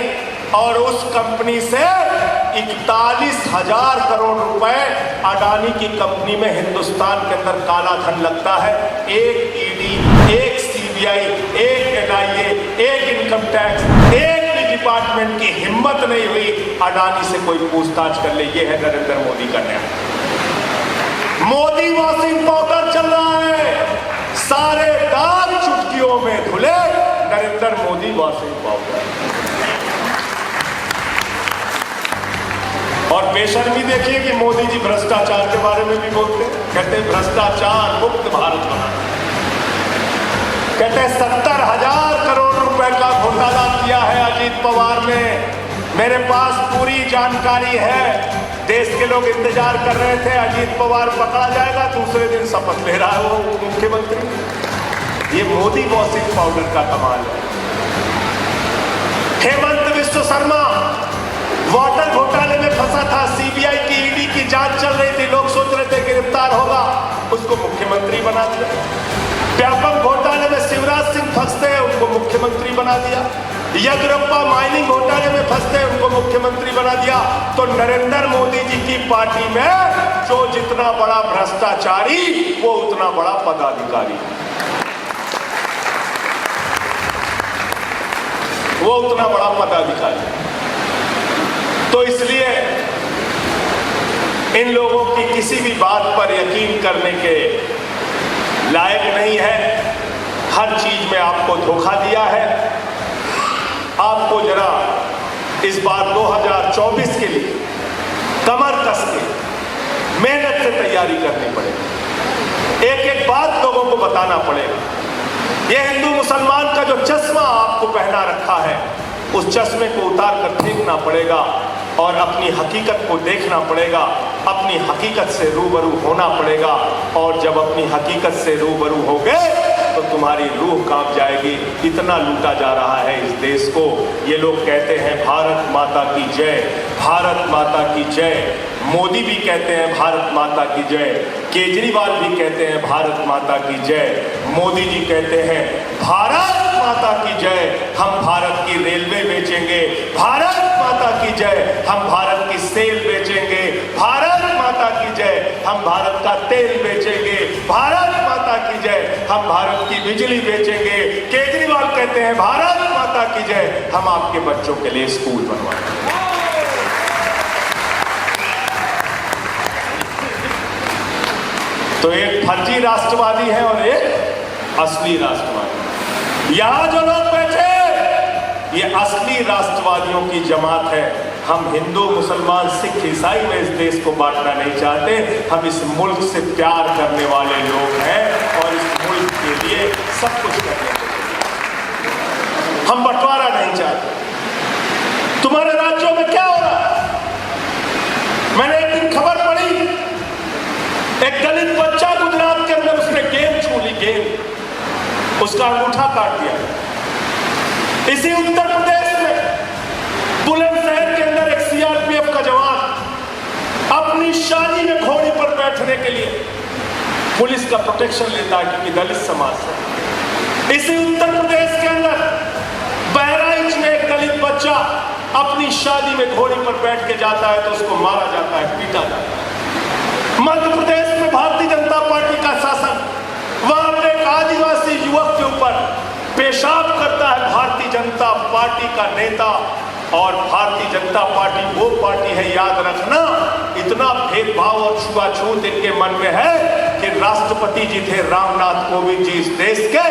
और उस कंपनी से 41,000 करोड़ रुपए अडानी की कंपनी में हिंदुस्तान के अंदर काला धन लगता है। एक ईडी, एक सीबीआई, एक एनआईए, एक इनकम टैक्स, एक भी डिपार्टमेंट की हिम्मत नहीं हुई अडानी से कोई पूछताछ कर ले। ये है नरेंद्र मोदी का न्याय। मोदी वॉशिंग पाउडर चल रहा है, सारे दाग चुटकियों में धुले, नरेंद्र मोदी वॉशिंग पाउडर। और बेशर्मी देखिए कि मोदी जी भ्रष्टाचार के बारे में भी बोलते हैं, कहते हैं भ्रष्टाचार मुक्त भारत बनाना। कहते हैं 70,000 करोड़ रुपए का घोटाला किया है अजीत पवार ने। मेरे पास पूरी जानकारी है। देश के लोग इंतजार कर रहे थे अजीत पवार पकड़ा जाएगा, दूसरे दिन शपथ ले रहा है वो मुख्यमंत्री। ये मोदी वॉशिंग पाउडर का कमाल है। हेमंत विश्व शर्मा वाटर घोटाले में फंसा था, सीबीआई की ईडी की जांच चल रही थी, लोग सोच रहे थे गिरफ्तार होगा, उसको मुख्यमंत्री बना दिया। व्यापक घोटाले में शिवराज सिंह फंसते हैं, उनको मुख्यमंत्री बना दिया। येदियुरप्पा माइनिंग घोटाले में फंसते हैं, उनको मुख्यमंत्री बना दिया। तो नरेंद्र मोदी जी की पार्टी में जो जितना बड़ा भ्रष्टाचारी, वो उतना बड़ा पदाधिकारी, वो उतना बड़ा पदाधिकारी। तो इसलिए इन लोगों की किसी भी बात पर यकीन करने के लायक नहीं है। हर चीज में आपको धोखा दिया है। आपको जरा इस बार 2024 के लिए कमर कस के मेहनत से तैयारी करनी पड़ेगी। एक एक बात लोगों को बताना पड़ेगा। यह हिंदू मुसलमान का जो चश्मा आपको पहना रखा है, उस चश्मे को उतार कर फेंकना पड़ेगा और अपनी हकीकत को देखना पड़ेगा, अपनी हकीकत से रूबरू होना पड़ेगा। और जब अपनी हकीकत से रूबरू हो गए तो तुम्हारी रूह कांप जाएगी। इतना लूटा जा रहा है इस देश को। ये लोग कहते हैं भारत माता की जय, भारत माता की जय। मोदी भी कहते हैं भारत माता की जय, केजरीवाल भी कहते हैं भारत माता की जय। मोदी जी कहते हैं भारत माता की जय, हम भारत की रेलवे बेचेंगे, भारत माता की जय, हम भारत की सेल बेचेंगे, भारत माता की जय, हम भारत का तेल बेचेंगे, भारत माता की जय, हम भारत की बिजली बेचेंगे। केजरीवाल कहते हैं भारत माता की जय, हम आपके बच्चों के लिए स्कूल बनवाएंगे। तो एक फर्जी राष्ट्रवादी है और एक असली राष्ट्रवादी। यहां जो लोग बैठे, ये असली राष्ट्रवादियों की जमात है। हम हिंदू, मुसलमान, सिख, ईसाई में इस देश को बांटना नहीं चाहते। हम इस मुल्क से प्यार करने वाले लोग हैं और इस मुल्क के लिए सब कुछ करने के लिए हम बंटवारा नहीं चाहते। तुम्हारे राज्यों में क्या हो रहा है? मैंने एक दिन खबर पढ़ी, एक दलित बच्चा गुजरात के अंदर उसने गेंद छू ली, गेंद, उसका अंगूठा काट दिया। इसी उत्तर प्रदेश में बुलंदशहर के अंदर एक सीआरपीएफ का जवान अपनी शादी में घोड़ी पर बैठने के लिए पुलिस का प्रोटेक्शन लेता है क्योंकि दलित समाज से। इसी उत्तर प्रदेश के अंदर बहराइच में एक दलित बच्चा अपनी शादी में घोड़ी पर बैठ के जाता है तो उसको मारा जाता है, पीटा जाता है। मध्य प्रदेश में भारतीय जनता पार्टी का शासन, वहां पर एक आदिवासी युवक के ऊपर पेशाब करता है भारतीय जनता पार्टी का नेता। और भारतीय जनता पार्टी वो पार्टी है, याद रखना, इतना भेदभाव और छुआछूत इनके मन में है कि राष्ट्रपति जी थे रामनाथ कोविंद जी इस देश के,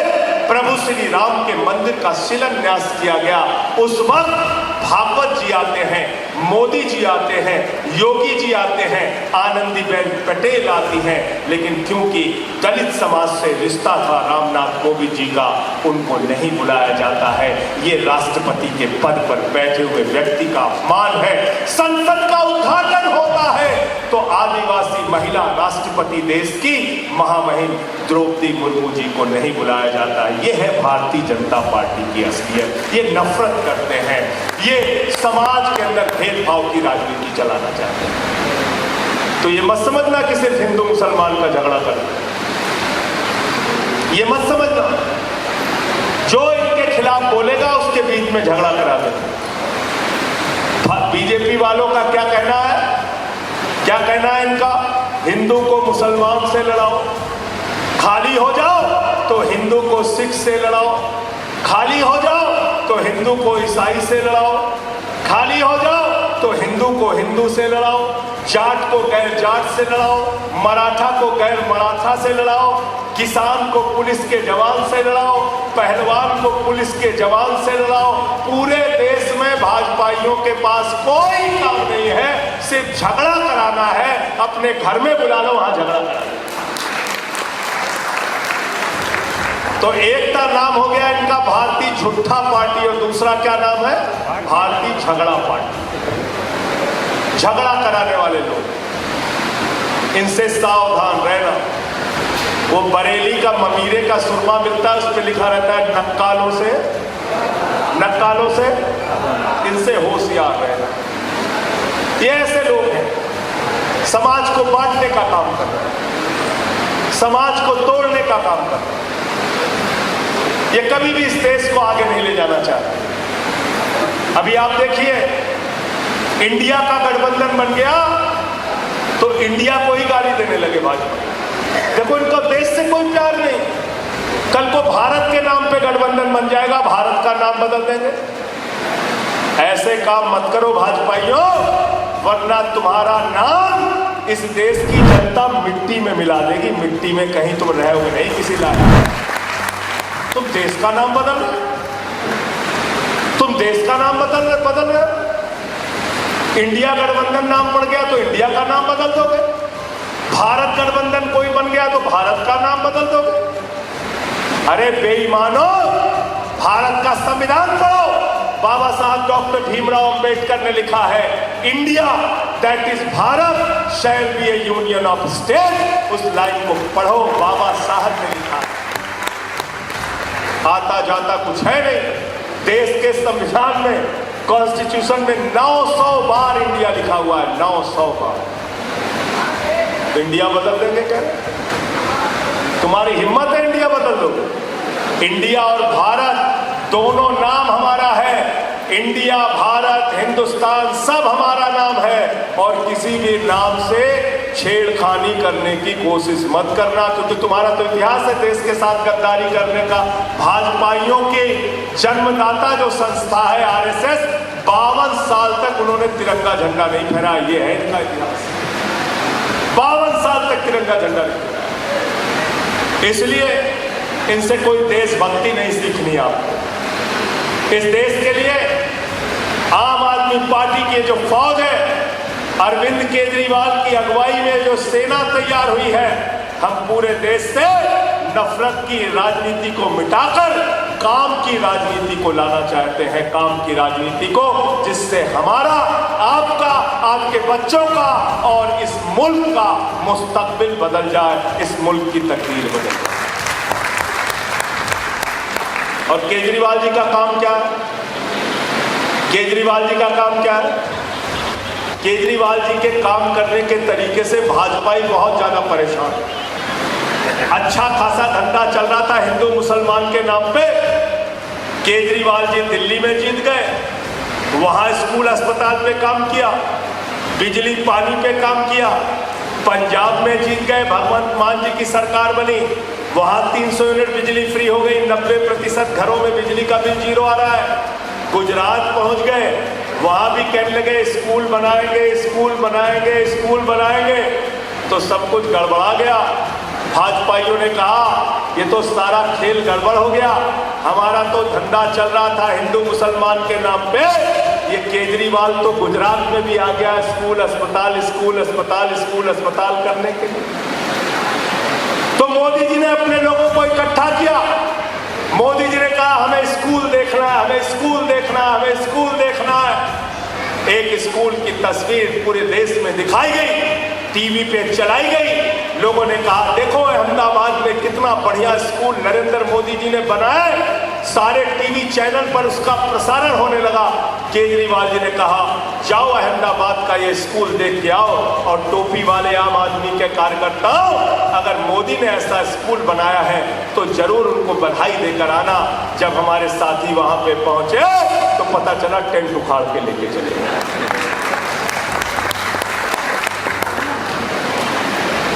प्रभु श्री राम के मंदिर का शिलान्यास किया गया। उस वक्त भागवत जी आते हैं, मोदी जी आते हैं, योगी जी आते हैं, आनंदीबेन पटेल आती हैं, लेकिन क्योंकि दलित समाज से रिश्ता था रामनाथ कोविंद जी का, उनको नहीं बुलाया जाता है। ये राष्ट्रपति के पद पर बैठे हुए व्यक्ति का अपमान है। संसद का उद्घाटन होता है तो आदिवासी महिला राष्ट्रपति देश की महामहिम द्रौपदी मुर्मू जी को नहीं बुलाया जाता है। ये है भारतीय जनता पार्टी की असलियत। ये नफरत करते हैं, ये समाज के अंदर भेदभाव की राजनीति चलाना चाहते हैं। तो ये मत समझना कि सिर्फ हिंदू मुसलमान का झगड़ा करते हैं, ये मत समझना। जो इनके खिलाफ बोलेगा उसके बीच में झगड़ा करा देते। बीजेपी वालों का क्या कहना है, क्या कहना है इनका? हिंदू को मुसलमान से लड़ाओ, खाली हो जाओ तो हिंदू को सिख से लड़ाओ, खाली हो जाओ तो हिंदू को ईसाई से लड़ाओ, खाली हो जाओ तो हिंदू को हिंदू से लड़ाओ, जाट को गैर जाट से लड़ाओ, मराठा को गैर मराठा से लड़ाओ, किसान को पुलिस के जवान से लड़ाओ, पहलवान को पुलिस के जवान से लड़ाओ। पूरे देश में भाजपाइयों के पास कोई काम नहीं है, सिर्फ झगड़ा कराना है। अपने घर में बुला लो, वहां झगड़ा कराना। तो एक का नाम हो गया इनका भारतीय झूठा पार्टी और दूसरा क्या नाम है? भारतीय झगड़ा पार्टी। झगड़ा कराने वाले लोग, इनसे सावधान रहना। वो बरेली का ममीरे का सुरमा मिलता है, उस पर लिखा रहता है नक्कालों से, नक्कालों से, इनसे होशियार रहना। ये ऐसे लोग हैं, समाज को बांटने का काम कर रहे हैं, समाज को तोड़ने का काम कर रहे हैं। ये कभी भी इस देश को आगे नहीं ले जाना चाहते। अभी आप देखिए, इंडिया का गठबंधन बन गया तो इंडिया को ही गाली देने लगे भाजपा। देखो, इनको देश से कोई प्यार नहीं। कल को भारत के नाम पे गठबंधन बन जाएगा, भारत का नाम बदल देंगे। ऐसे काम मत करो भाजपाइयों, वरना तुम्हारा नाम इस देश की जनता मिट्टी में मिला देगी। मिट्टी में कहीं तुम रहोगे नहीं किसी लायक। तुम देश का नाम बदल रहे, तुम देश का नाम बदल रहे। इंडिया गठबंधन नाम पड़ गया तो इंडिया का नाम बदल दोगे, भारत गठबंधन कोई बन गया तो भारत का नाम बदल दोगे। अरे बेईमानो, भारत का संविधान पढ़ो। बाबा साहब डॉक्टर भीमराव अंबेडकर ने लिखा है, India that is Bharat shall be A union of state. उस लाइन को पढ़ो, बाबा साहब ने लिखा है। आता जाता कुछ है नहीं। देश के संविधान में, कॉन्स्टिट्यूशन में 900 बार इंडिया लिखा हुआ है, 900 बार। इंडिया बदल देंगे क्या? तुम्हारी हिम्मत है इंडिया बदल दो? इंडिया और भारत दोनों नाम हमारा है। इंडिया, भारत, हिंदुस्तान सब हमारा नाम है। और किसी भी नाम से छेड़खानी करने की कोशिश मत करना, क्योंकि तुम्हारा तो इतिहास है देश के साथ गद्दारी करने का। भाजपाइयों के जन्मदाता जो संस्था है आरएसएस, 52 साल तक उन्होंने तिरंगा झंडा नहीं फहराया। ये है इनका इतिहास, 52 साल तक तिरंगा झंडा नहीं फहराया। इसलिए इनसे कोई देशभक्ति नहीं सीखनी आपको। इस देश के लिए आम आदमी पार्टी की जो फौज है, अरविंद केजरीवाल की अगुवाई में जो सेना तैयार हुई है, हम पूरे देश से नफरत की राजनीति को मिटाकर काम की राजनीति को लाना चाहते हैं। काम की राजनीति को, जिससे हमारा, आपका, आपके बच्चों का और इस मुल्क का मुस्तकबिल बदल जाए, इस मुल्क की तकदीर बदल जाए। और केजरीवाल जी का काम क्या है? केजरीवाल जी का काम क्या है? केजरीवाल जी के काम करने के तरीके से भाजपाई बहुत ज्यादा परेशान है। अच्छा खासा धंधा चल रहा था हिंदू मुसलमान के नाम पे। केजरीवाल जी दिल्ली में जीत गए, वहां स्कूल अस्पताल पे काम किया, बिजली पानी पे काम किया, पंजाब में जीत गए, भगवंत मान जी की सरकार बनी, वहां 300 यूनिट बिजली फ्री हो गई, 90% घरों में बिजली का बिल जीरो आ रहा है। गुजरात पहुंच गए, वहां भी कहने लगे स्कूल बनाएंगे, स्कूल बनाएंगे, स्कूल बनाएंगे, तो सब कुछ गड़बड़ा गया। भाजपाइयों ने कहा ये तो सारा खेल गड़बड़ हो गया, हमारा तो धंधा चल रहा था हिंदू मुसलमान के नाम पे, ये केजरीवाल तो गुजरात में भी आ गया स्कूल अस्पताल, स्कूल अस्पताल, स्कूल अस्पताल करने के लिए। तो मोदी जी ने अपने लोगों को इकट्ठा किया, मोदी जी ने कहा हमें स्कूल देखना है, हमें स्कूल देखना है, हमें स्कूल देखना है। एक स्कूल की तस्वीर पूरे देश में दिखाई गई, टीवी पे चलाई गई, लोगों ने कहा देखो अहमदाबाद में कितना बढ़िया स्कूल नरेंद्र मोदी जी ने बनाया, सारे टीवी चैनल पर उसका प्रसारण होने लगा। केजरीवाल जी ने कहा जाओ अहमदाबाद का ये स्कूल देख के आओ, और टोपी वाले आम आदमी के कार्यकर्ताओं, अगर मोदी ने ऐसा स्कूल बनाया है तो जरूर उनको बधाई देकर आना। जब हमारे साथी वहां पे पहुंचे तो पता चला टेंट उखाड़ के लेके चले गए,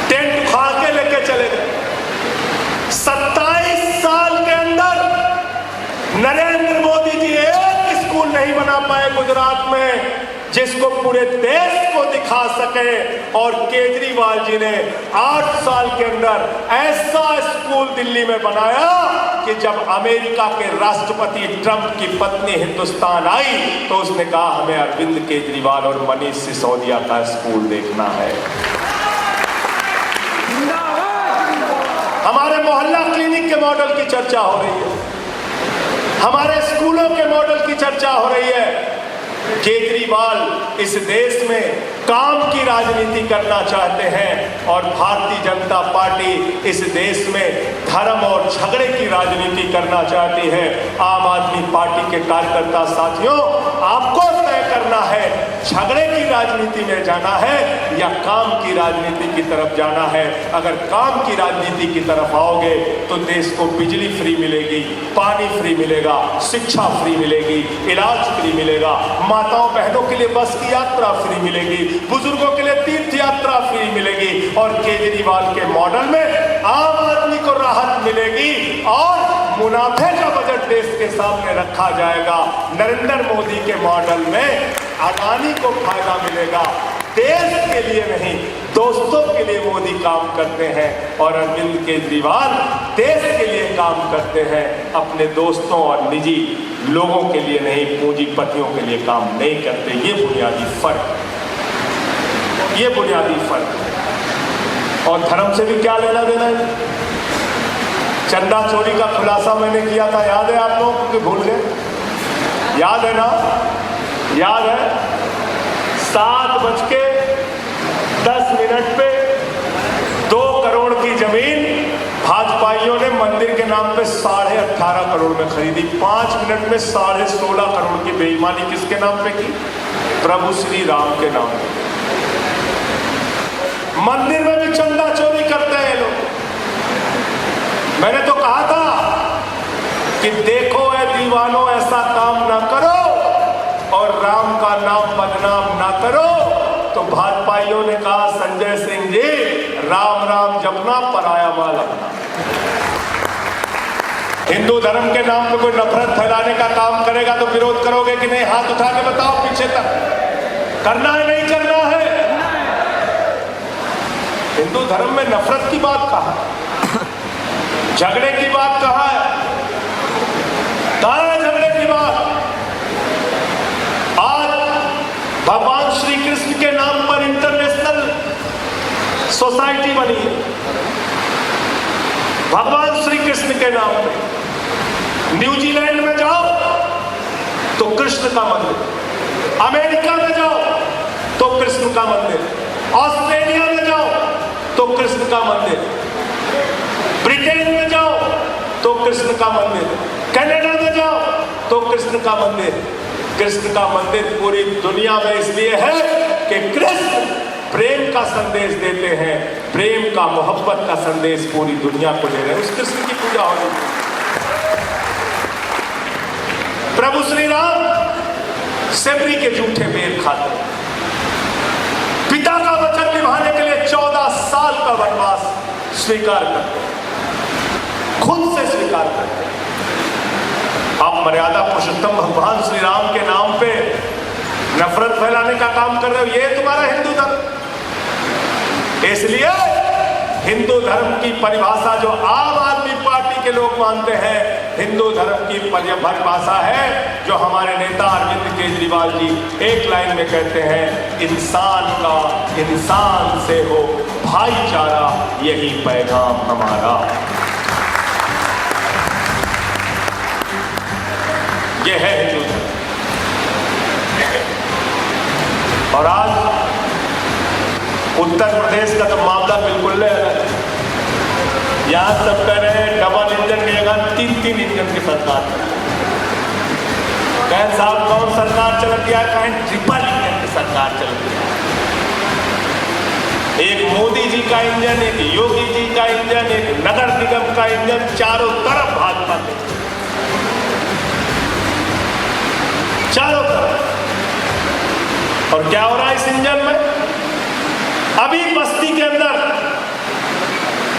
टेंट उखाड़ के लेके चले गए। 27 साल के अंदर नरेंद्र मोदी जी एक स्कूल नहीं बना पाए गुजरात में जिसको पूरे देश को दिखा सके, और केजरीवाल जी ने 8 साल के अंदर ऐसा स्कूल दिल्ली में बनाया कि जब अमेरिका के राष्ट्रपति ट्रंप की पत्नी हिंदुस्तान आई तो उसने कहा हमें अरविंद केजरीवाल और मनीष सिसोदिया का स्कूल देखना है। हमारे मोहल्ला क्लिनिक के मॉडल की चर्चा हो रही है, हमारे स्कूलों के मॉडल की चर्चा हो रही है। केजरीवाल इस देश में काम की राजनीति करना चाहते हैं और भारतीय जनता पार्टी इस देश में धर्म और झगड़े की राजनीति करना चाहती है। आम आदमी पार्टी के कार्यकर्ता साथियों, आपको तय करना है झगड़े की राजनीति में जाना है या काम की राजनीति की तरफ जाना है। अगर काम की राजनीति की तरफ आओगे तो देश को बिजली फ्री मिलेगी, पानी फ्री मिलेगा, शिक्षा फ्री मिलेगी, इलाज फ्री मिलेगा, माताओं बहनों के लिए बस की यात्रा फ्री मिलेगी, बुजुर्गों के लिए तीर्थ यात्रा फ्री मिलेगी, और केजरीवाल के मॉडल में आम आदमी को राहत मिलेगी और मुनाफे का बजट देश के सामने रखा जाएगा। नरेंद्र मोदी के मॉडल में अडानी को फायदा मिलेगा, देश के लिए नहीं दोस्तों के लिए मोदी काम करते हैं, और अरविंद केजरीवाल देश के लिए काम करते हैं, अपने दोस्तों और निजी लोगों के लिए नहीं, पूंजीपतियों के लिए काम नहीं करते। ये बुनियादी फर्क, ये बुनियादी फर्क। और धर्म से भी क्या लेना देना है? चंदा चोरी का खुलासा मैंने किया था, याद है आप लोग कि भूल गए? याद है ना? याद है? 7:10 पे 2 करोड़ की जमीन भाजपाइयों ने मंदिर के नाम पे 18.5 करोड़ में खरीदी। 5 मिनट में 16.5 करोड़ की बेईमानी किसके नाम पे की? प्रभु श्री राम के नाम पे। मंदिर में भी चंदा चोरी करते हैं लोग। मैंने तो कहा था कि देखो ऐ दीवानों, ऐसा काम ना करो और राम का नाम बदनाम ना करो। तो भाजपाइयों ने कहा संजय सिंह जी, राम राम जपना, पराया माल अपना। हिंदू धर्म के नाम पे कोई नफरत फैलाने का काम करेगा तो विरोध करोगे कि नहीं? हाथ उठा के बताओ पीछे तक। करना है नहीं करना है? हिंदू धर्म में नफरत की बात कहाँ है? झगड़े की बात कहाँ है? कहाँ है झगड़े की बात? आज भगवान श्री कृष्ण के नाम पर इंटरनेशनल सोसाइटी बनी है। भगवान श्री कृष्ण के नाम पे न्यूजीलैंड में जाओ तो कृष्ण का मंदिर, अमेरिका में जाओ तो कृष्ण का मंदिर, ऑस्ट्रेलिया में जाओ तो कृष्ण का मंदिर, ब्रिटेन में जाओ तो कृष्ण का मंदिर, कनाडा में जाओ तो कृष्ण का मंदिर। कृष्ण का मंदिर पूरी दुनिया में इसलिए है कि कृष्ण प्रेम का संदेश देते हैं, प्रेम का, मोहब्बत का संदेश पूरी दुनिया को दे रहे हैं। उस कृष्ण की पूजा हो रही है। प्रभु श्री राम सेबरी के जूठे बेर खाते, पिता का वचन निभाने के लिए 14 14 साल का वनवास स्वीकार करते हैं, खुद से स्वीकार करते हैं। आप मर्यादा पुरुषोत्तम भगवान श्री राम के नाम पे नफरत फैलाने का काम कर रहे हो। ये तुम्हारा हिंदू धर्म। इसलिए हिंदू धर्म की परिभाषा जो आम आदमी पार्टी के लोग मानते हैं, हिंदू धर्म की परिभाषा है जो हमारे नेता अरविंद केजरीवाल जी एक लाइन में कहते हैं, इंसान का इंसान से हो भाईचारा, यही पैगाम हमारा। यह है हिंदू धर्म। और आज उत्तर प्रदेश का तो मामला बिल्कुल अलग है। यहां सब कह रहे हैं डबल इंजन की जगह 3-3 इंजन की सरकार। कहें साहब कौन सरकार चलती है, कहें ट्रिपल इंजन की सरकार चलती है। एक मोदी जी का इंजन, एक योगी जी का इंजन, एक नगर निगम का इंजन, चारों तरफ भाजपा के, चारों तरफ। और क्या हो रहा है इस इंजन में? अभी बस्ती के अंदर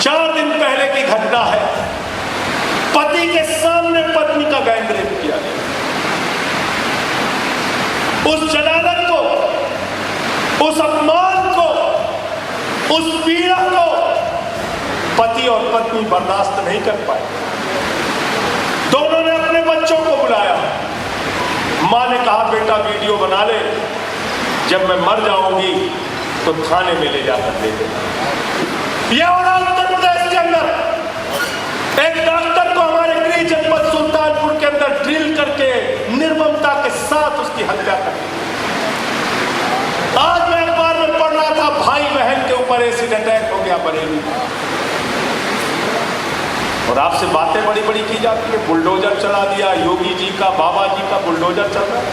4 दिन पहले की घटना है, पति के सामने पत्नी का गैंग रेप किया गया। उस जलालत को, उस अपमान को, उस पीड़ा को पति और पत्नी बर्दाश्त नहीं कर पाए। दोनों ने अपने बच्चों को बुलाया। मां ने कहा बेटा वीडियो बना ले, जब मैं मर जाऊंगी तो थाने में ले जाकर दे देना। यह हो रहा उत्तर प्रदेश के अंदर। एक डॉक्टर को हमारे गृह जनपद सुल्तानपुर के अंदर ड्रिल करके निर्ममता के साथ उसकी हत्या कर दी। आज मैं अखबार में पढ़ रहा था, भाई बहन के ऊपर एसिड अटैक हो गया बरेली। और आपसे बातें बड़ी बड़ी की जाती है, बुलडोजर चला दिया, योगी जी का, बाबा जी का बुलडोजर चल रहा है।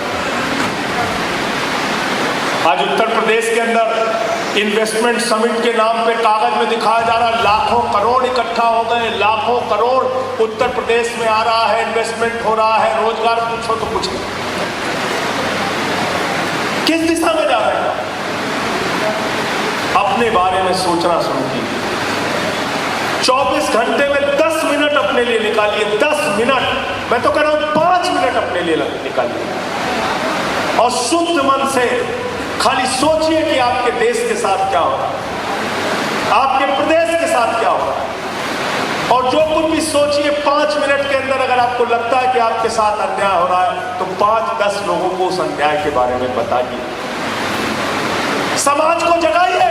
आज उत्तर प्रदेश के अंदर इन्वेस्टमेंट समिट के नाम पे कागज में दिखाया जा रहा है, लाखों करोड़ इकट्ठा हो गए, लाखों करोड़ उत्तर प्रदेश में आ रहा है, इन्वेस्टमेंट हो रहा है, रोजगार पूछो तो कुछ नहीं। किस दिशा में जा रहे हैं? अपने बारे में सोचना शुरू कीजिए। 24 घंटे में 10 मिनट अपने लिए निकालिए। 10 मिनट, मैं तो कह रहा हूं 5 मिनट अपने लिए निकालिए और शुद्ध मन से खाली सोचिए कि आपके देश के साथ क्या हो रहा है, आपके प्रदेश के साथ क्या हो रहा है। और जो कुछ भी सोचिए 5 मिनट के अंदर अगर आपको लगता है कि आपके साथ अन्याय हो रहा है तो 5-10 लोगों को उस अन्याय के बारे में बताइए। समाज को जगाइए।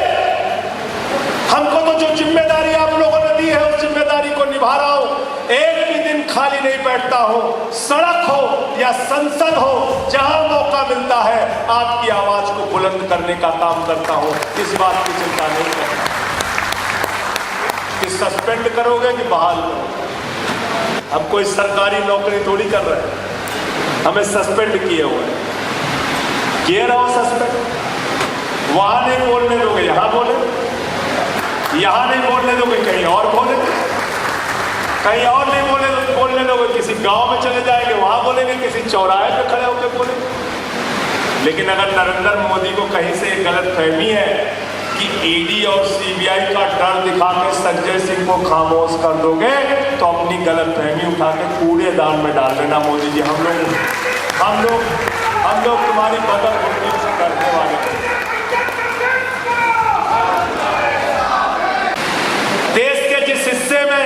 हमको तो जो जिम्मेदारी आप लोगों ने दी है उस जिम्मेदारी को निभा रहा हूं। एक भी दिन खाली नहीं बैठता हो, सड़क हो या संसद हो, जहां मौका मिलता है आपकी आवाज को बुलंद करने का काम करता हूं। इस बात की चिंता नहीं करता कि सस्पेंड करोगे कि बहाल करोगे। हम कोई सरकारी नौकरी थोड़ी कर रहे हैं, हमें सस्पेंड किए हुए किए रहो सस्पेंड। वहां नहीं बोलने दोगे यहां बोले, यहां नहीं बोलने दोगे कहीं और बोले, कहीं और नहीं बोलने दोगे किसी गांव में चले जाएंगे वहां बोलेंगे, किसी चौराहे पे खड़े होकर बोलेंगे। लेकिन अगर नरेंद्र मोदी को कहीं से गलत फहमी है कि ईडी और सीबीआई का डर दिखा के संजय सिंह को खामोश कर दोगे तो अपनी गलत फहमी उठा के कूड़ेदान में डाल देना। मोदी जी, हम लोग तुम्हारी बदल करने वाले। देश के जिस हिस्से में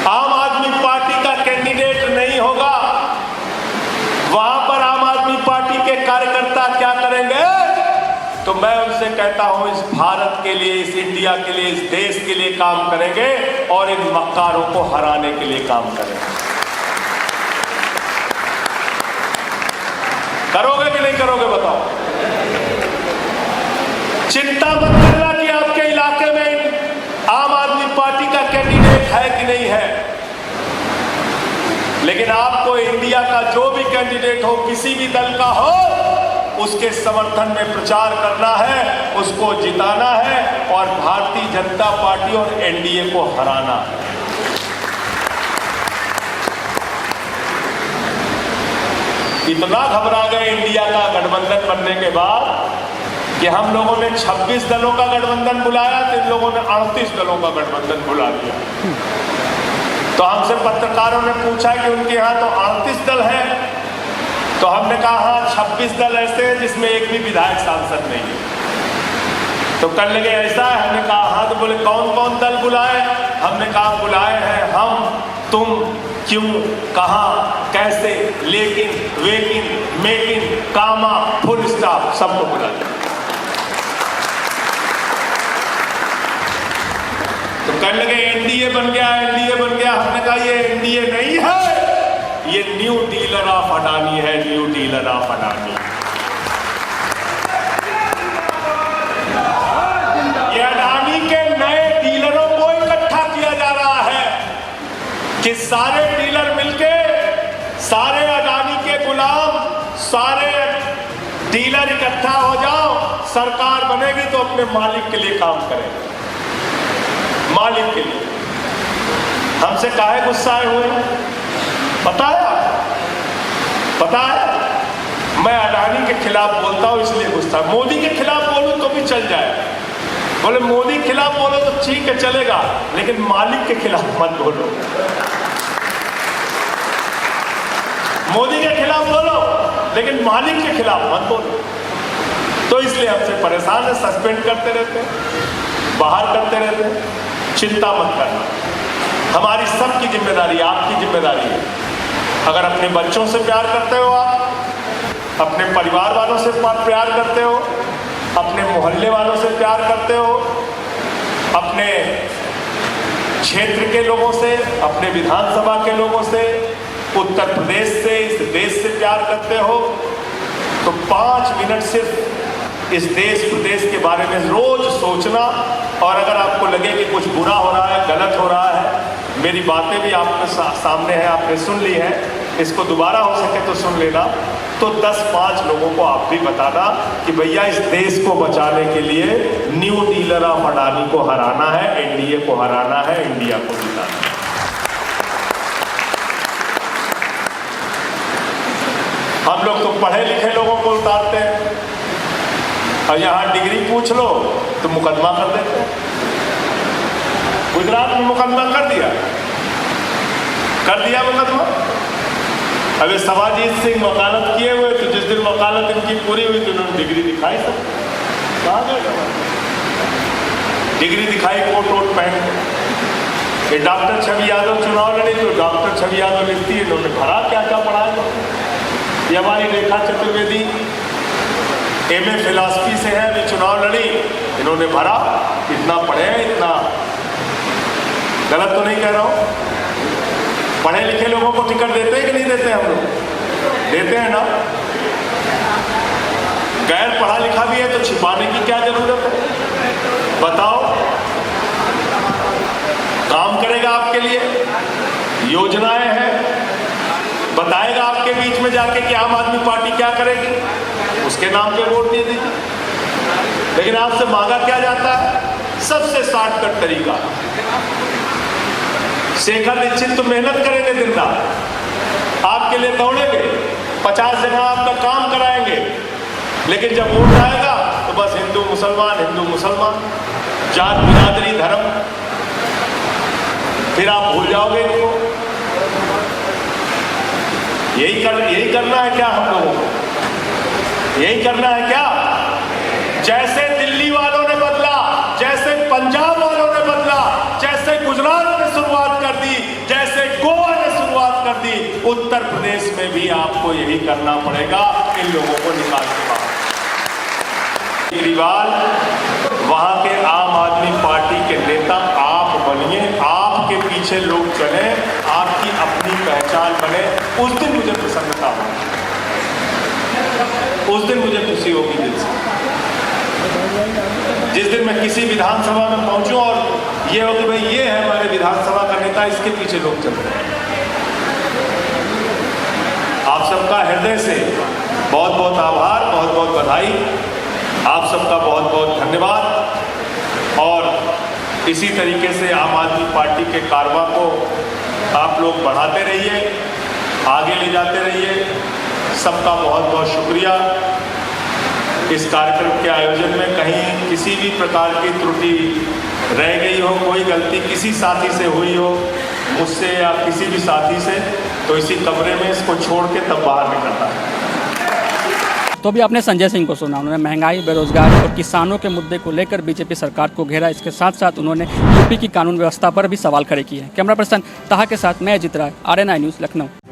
आम आदमी पार्टी का कैंडिडेट नहीं होगा वहां पर आम आदमी पार्टी के कार्यकर्ता क्या करेंगे? तो मैं उनसे कहता हूं इस भारत के लिए, इस इंडिया के लिए, इस देश के लिए काम करेंगे और इन मक्कारों को हराने के लिए काम करेंगे। करोगे कि नहीं करोगे बताओ? चिंता मत करना कि आपके इलाके में आम आदमी पार्टी का कैंडिडेट है कि नहीं है, लेकिन आपको इंडिया का जो भी कैंडिडेट हो, किसी भी दल का हो, उसके समर्थन में प्रचार करना है, उसको जिताना है और भारतीय जनता पार्टी और एनडीए को हराना है। इतना घबरा गए इंडिया का गठबंधन बनने के बाद कि हम लोगों ने 26 दलों का गठबंधन बुलाया तो इन लोगों ने 38 दलों का गठबंधन बुला दिया। तो हमसे पत्रकारों ने पूछा कि उनके यहाँ तो 38 दल है, तो हमने कहा हाँ 26 दल ऐसे हैं जिसमें एक भी विधायक सांसद नहीं है। तो कर लगे ऐसा है, हमने कहा हाँ, तो बोले कौन कौन दल बुलाए? हमने कहा बुलाए हैं हम, तुम, क्यों, कहाँ, कैसे, लेकिन, वेकिन, मेकिन, कामा, फुल स्टॉप, सबको बुला दिया। तो कर लगे एनडीए बन गया, एनडीए बन गया। हमने कहा ये एनडीए नहीं है, ये न्यू डीलर ऑफ अडानी है, न्यू डीलर ऑफ अडानी। ये अडानी के नए डीलरों को इकट्ठा किया जा रहा है कि सारे डीलर मिलके, सारे अडानी के गुलाम, सारे डीलर इकट्ठा हो जाओ, सरकार बनेगी तो अपने मालिक के लिए काम करें, मालिक के लिए। हमसे काहे गुस्साए हुए? पता है मैं अडानी के खिलाफ बोलता हूं इसलिए गुस्सा। मोदी के खिलाफ बोलूं तो भी चल जाए, बोले मोदी के खिलाफ बोलो तो ठीक है चलेगा, लेकिन मालिक के खिलाफ मत बोलो। मोदी के खिलाफ बोलो लेकिन मालिक के खिलाफ मत बोलो। तो इसलिए हमसे परेशान है, सस्पेंड करते रहते हैं, बाहर करते रहते हैं। चिंता मत करना, हमारी सबकी जिम्मेदारी, आपकी जिम्मेदारी है। अगर अपने बच्चों से प्यार करते हो, आप अपने परिवार वालों से प्यार करते हो, अपने मोहल्ले वालों से प्यार करते हो, अपने क्षेत्र के लोगों से, अपने विधानसभा के लोगों से, उत्तर प्रदेश से, इस देश से प्यार करते हो, तो 5 मिनट सिर्फ इस देश प्रदेश के बारे में रोज सोचना। और अगर आपको लगे कि कुछ बुरा हो रहा है, गलत हो रहा है, मेरी बातें भी आपके सामने हैं, आपने सुन ली है, इसको दोबारा हो सके तो सुन लेना। तो 10-5 लोगों को आप भी बताना कि भैया इस देश को बचाने के लिए न्यू डीलर ऑफ अडानी को हराना है, एनडीए को हराना है, इंडिया को जिताना है। हम लोग तो पढ़े लिखे लोगों को उतारते हैं, और यहाँ डिग्री पूछ लो तो मुकदमा कर देते हैं। गुजरात में मुकदमा कर दिया मुकदमा। अभी सवाजीत सिंह वकालत किए हुए, तो जिस दिन वकालत इनकी पूरी हुई तो उन्होंने डिग्री दिखाई। सब कहाँ गए? डिग्री दिखाई कोट वोट पहन के। ये डॉक्टर छवि यादव चुनाव लड़ी, तो डॉक्टर छवि यादव लिखती है इन्होंने भरा क्या क्या पढ़ाया। ये हमारी रेखा चतुर्वेदी एमए फिलॉसफी से है, अभी चुनाव लड़ी, इन्होंने भरा, इतना पढ़े हैं, इतना गलत तो नहीं कह रहा हूं। पढ़े लिखे लोगों को टिकट देते हैं कि नहीं देते? हम लोग देते हैं ना। गैर पढ़ा लिखा भी है तो छिपाने की क्या जरूरत है? बताओ, काम करेगा आपके लिए, योजनाएं हैं, बताएगा आपके बीच में जाके कि आम आदमी पार्टी क्या करेगी, उसके नाम पे वोट दे दीजिए। लेकिन आपसे मांगा क्या जाता है? सबसे शॉर्टकट तरीका। शेखर दीक्षित तो मेहनत करेंगे दिन रात, आपके लिए दौड़ेंगे, 50 जगह आपका काम कराएंगे, लेकिन जब वोट आएगा तो बस हिंदू मुसलमान, जात बिरादरी धर्म, फिर आप भूल जाओगे इनको। यही करना है क्या हम लोगों को? यही करना है क्या? जैसे दिल्ली वालों ने बदला, जैसे पंजाब वालों ने बदला, जैसे गुजरात ने शुरुआत कर दी, जैसे गोवा ने शुरुआत कर दी, उत्तर प्रदेश में भी आपको यही करना पड़ेगा, इन लोगों को निकाल के बाहर। केजरीवाल वहां के आम आदमी पार्टी के नेता आप बनिए, आपके पीछे लोग चले, आपकी अपनी पहचान बने, उस दिन मुझे प्रसन्नता होगी, उस दिन मुझे खुशी होगी दिल से। जिस दिन मैं किसी विधानसभा में पहुंचूं और ये हो कि भाई ये है हमारे विधानसभा का नेता, इसके पीछे लोग चल रहे हैं। आप सबका हृदय से बहुत बहुत आभार, बहुत बहुत बधाई, आप सबका बहुत बहुत धन्यवाद। और इसी तरीके से आम आदमी पार्टी के कारवां को आप लोग बढ़ाते रहिए, आगे ले जाते रहिए। सबका बहुत बहुत शुक्रिया। इस कार्यक्रम के आयोजन में कहीं किसी भी प्रकार की त्रुटि रह गई हो, कोई गलती किसी साथी से हुई हो, मुझसे या किसी भी साथी से, तो इसी कमरे में इसको छोड़ के तब बाहर निकलना है। तो अभी आपने संजय सिंह को सुना, उन्होंने महंगाई, बेरोजगारी और किसानों के मुद्दे को लेकर बीजेपी सरकार को घेरा। इसके साथ साथ उन्होंने यूपी की कानून व्यवस्था पर भी सवाल खड़े किए हैं। कैमरा पर्सन ताहा के साथ मैं अजित राय, RNI न्यूज़, लखनऊ।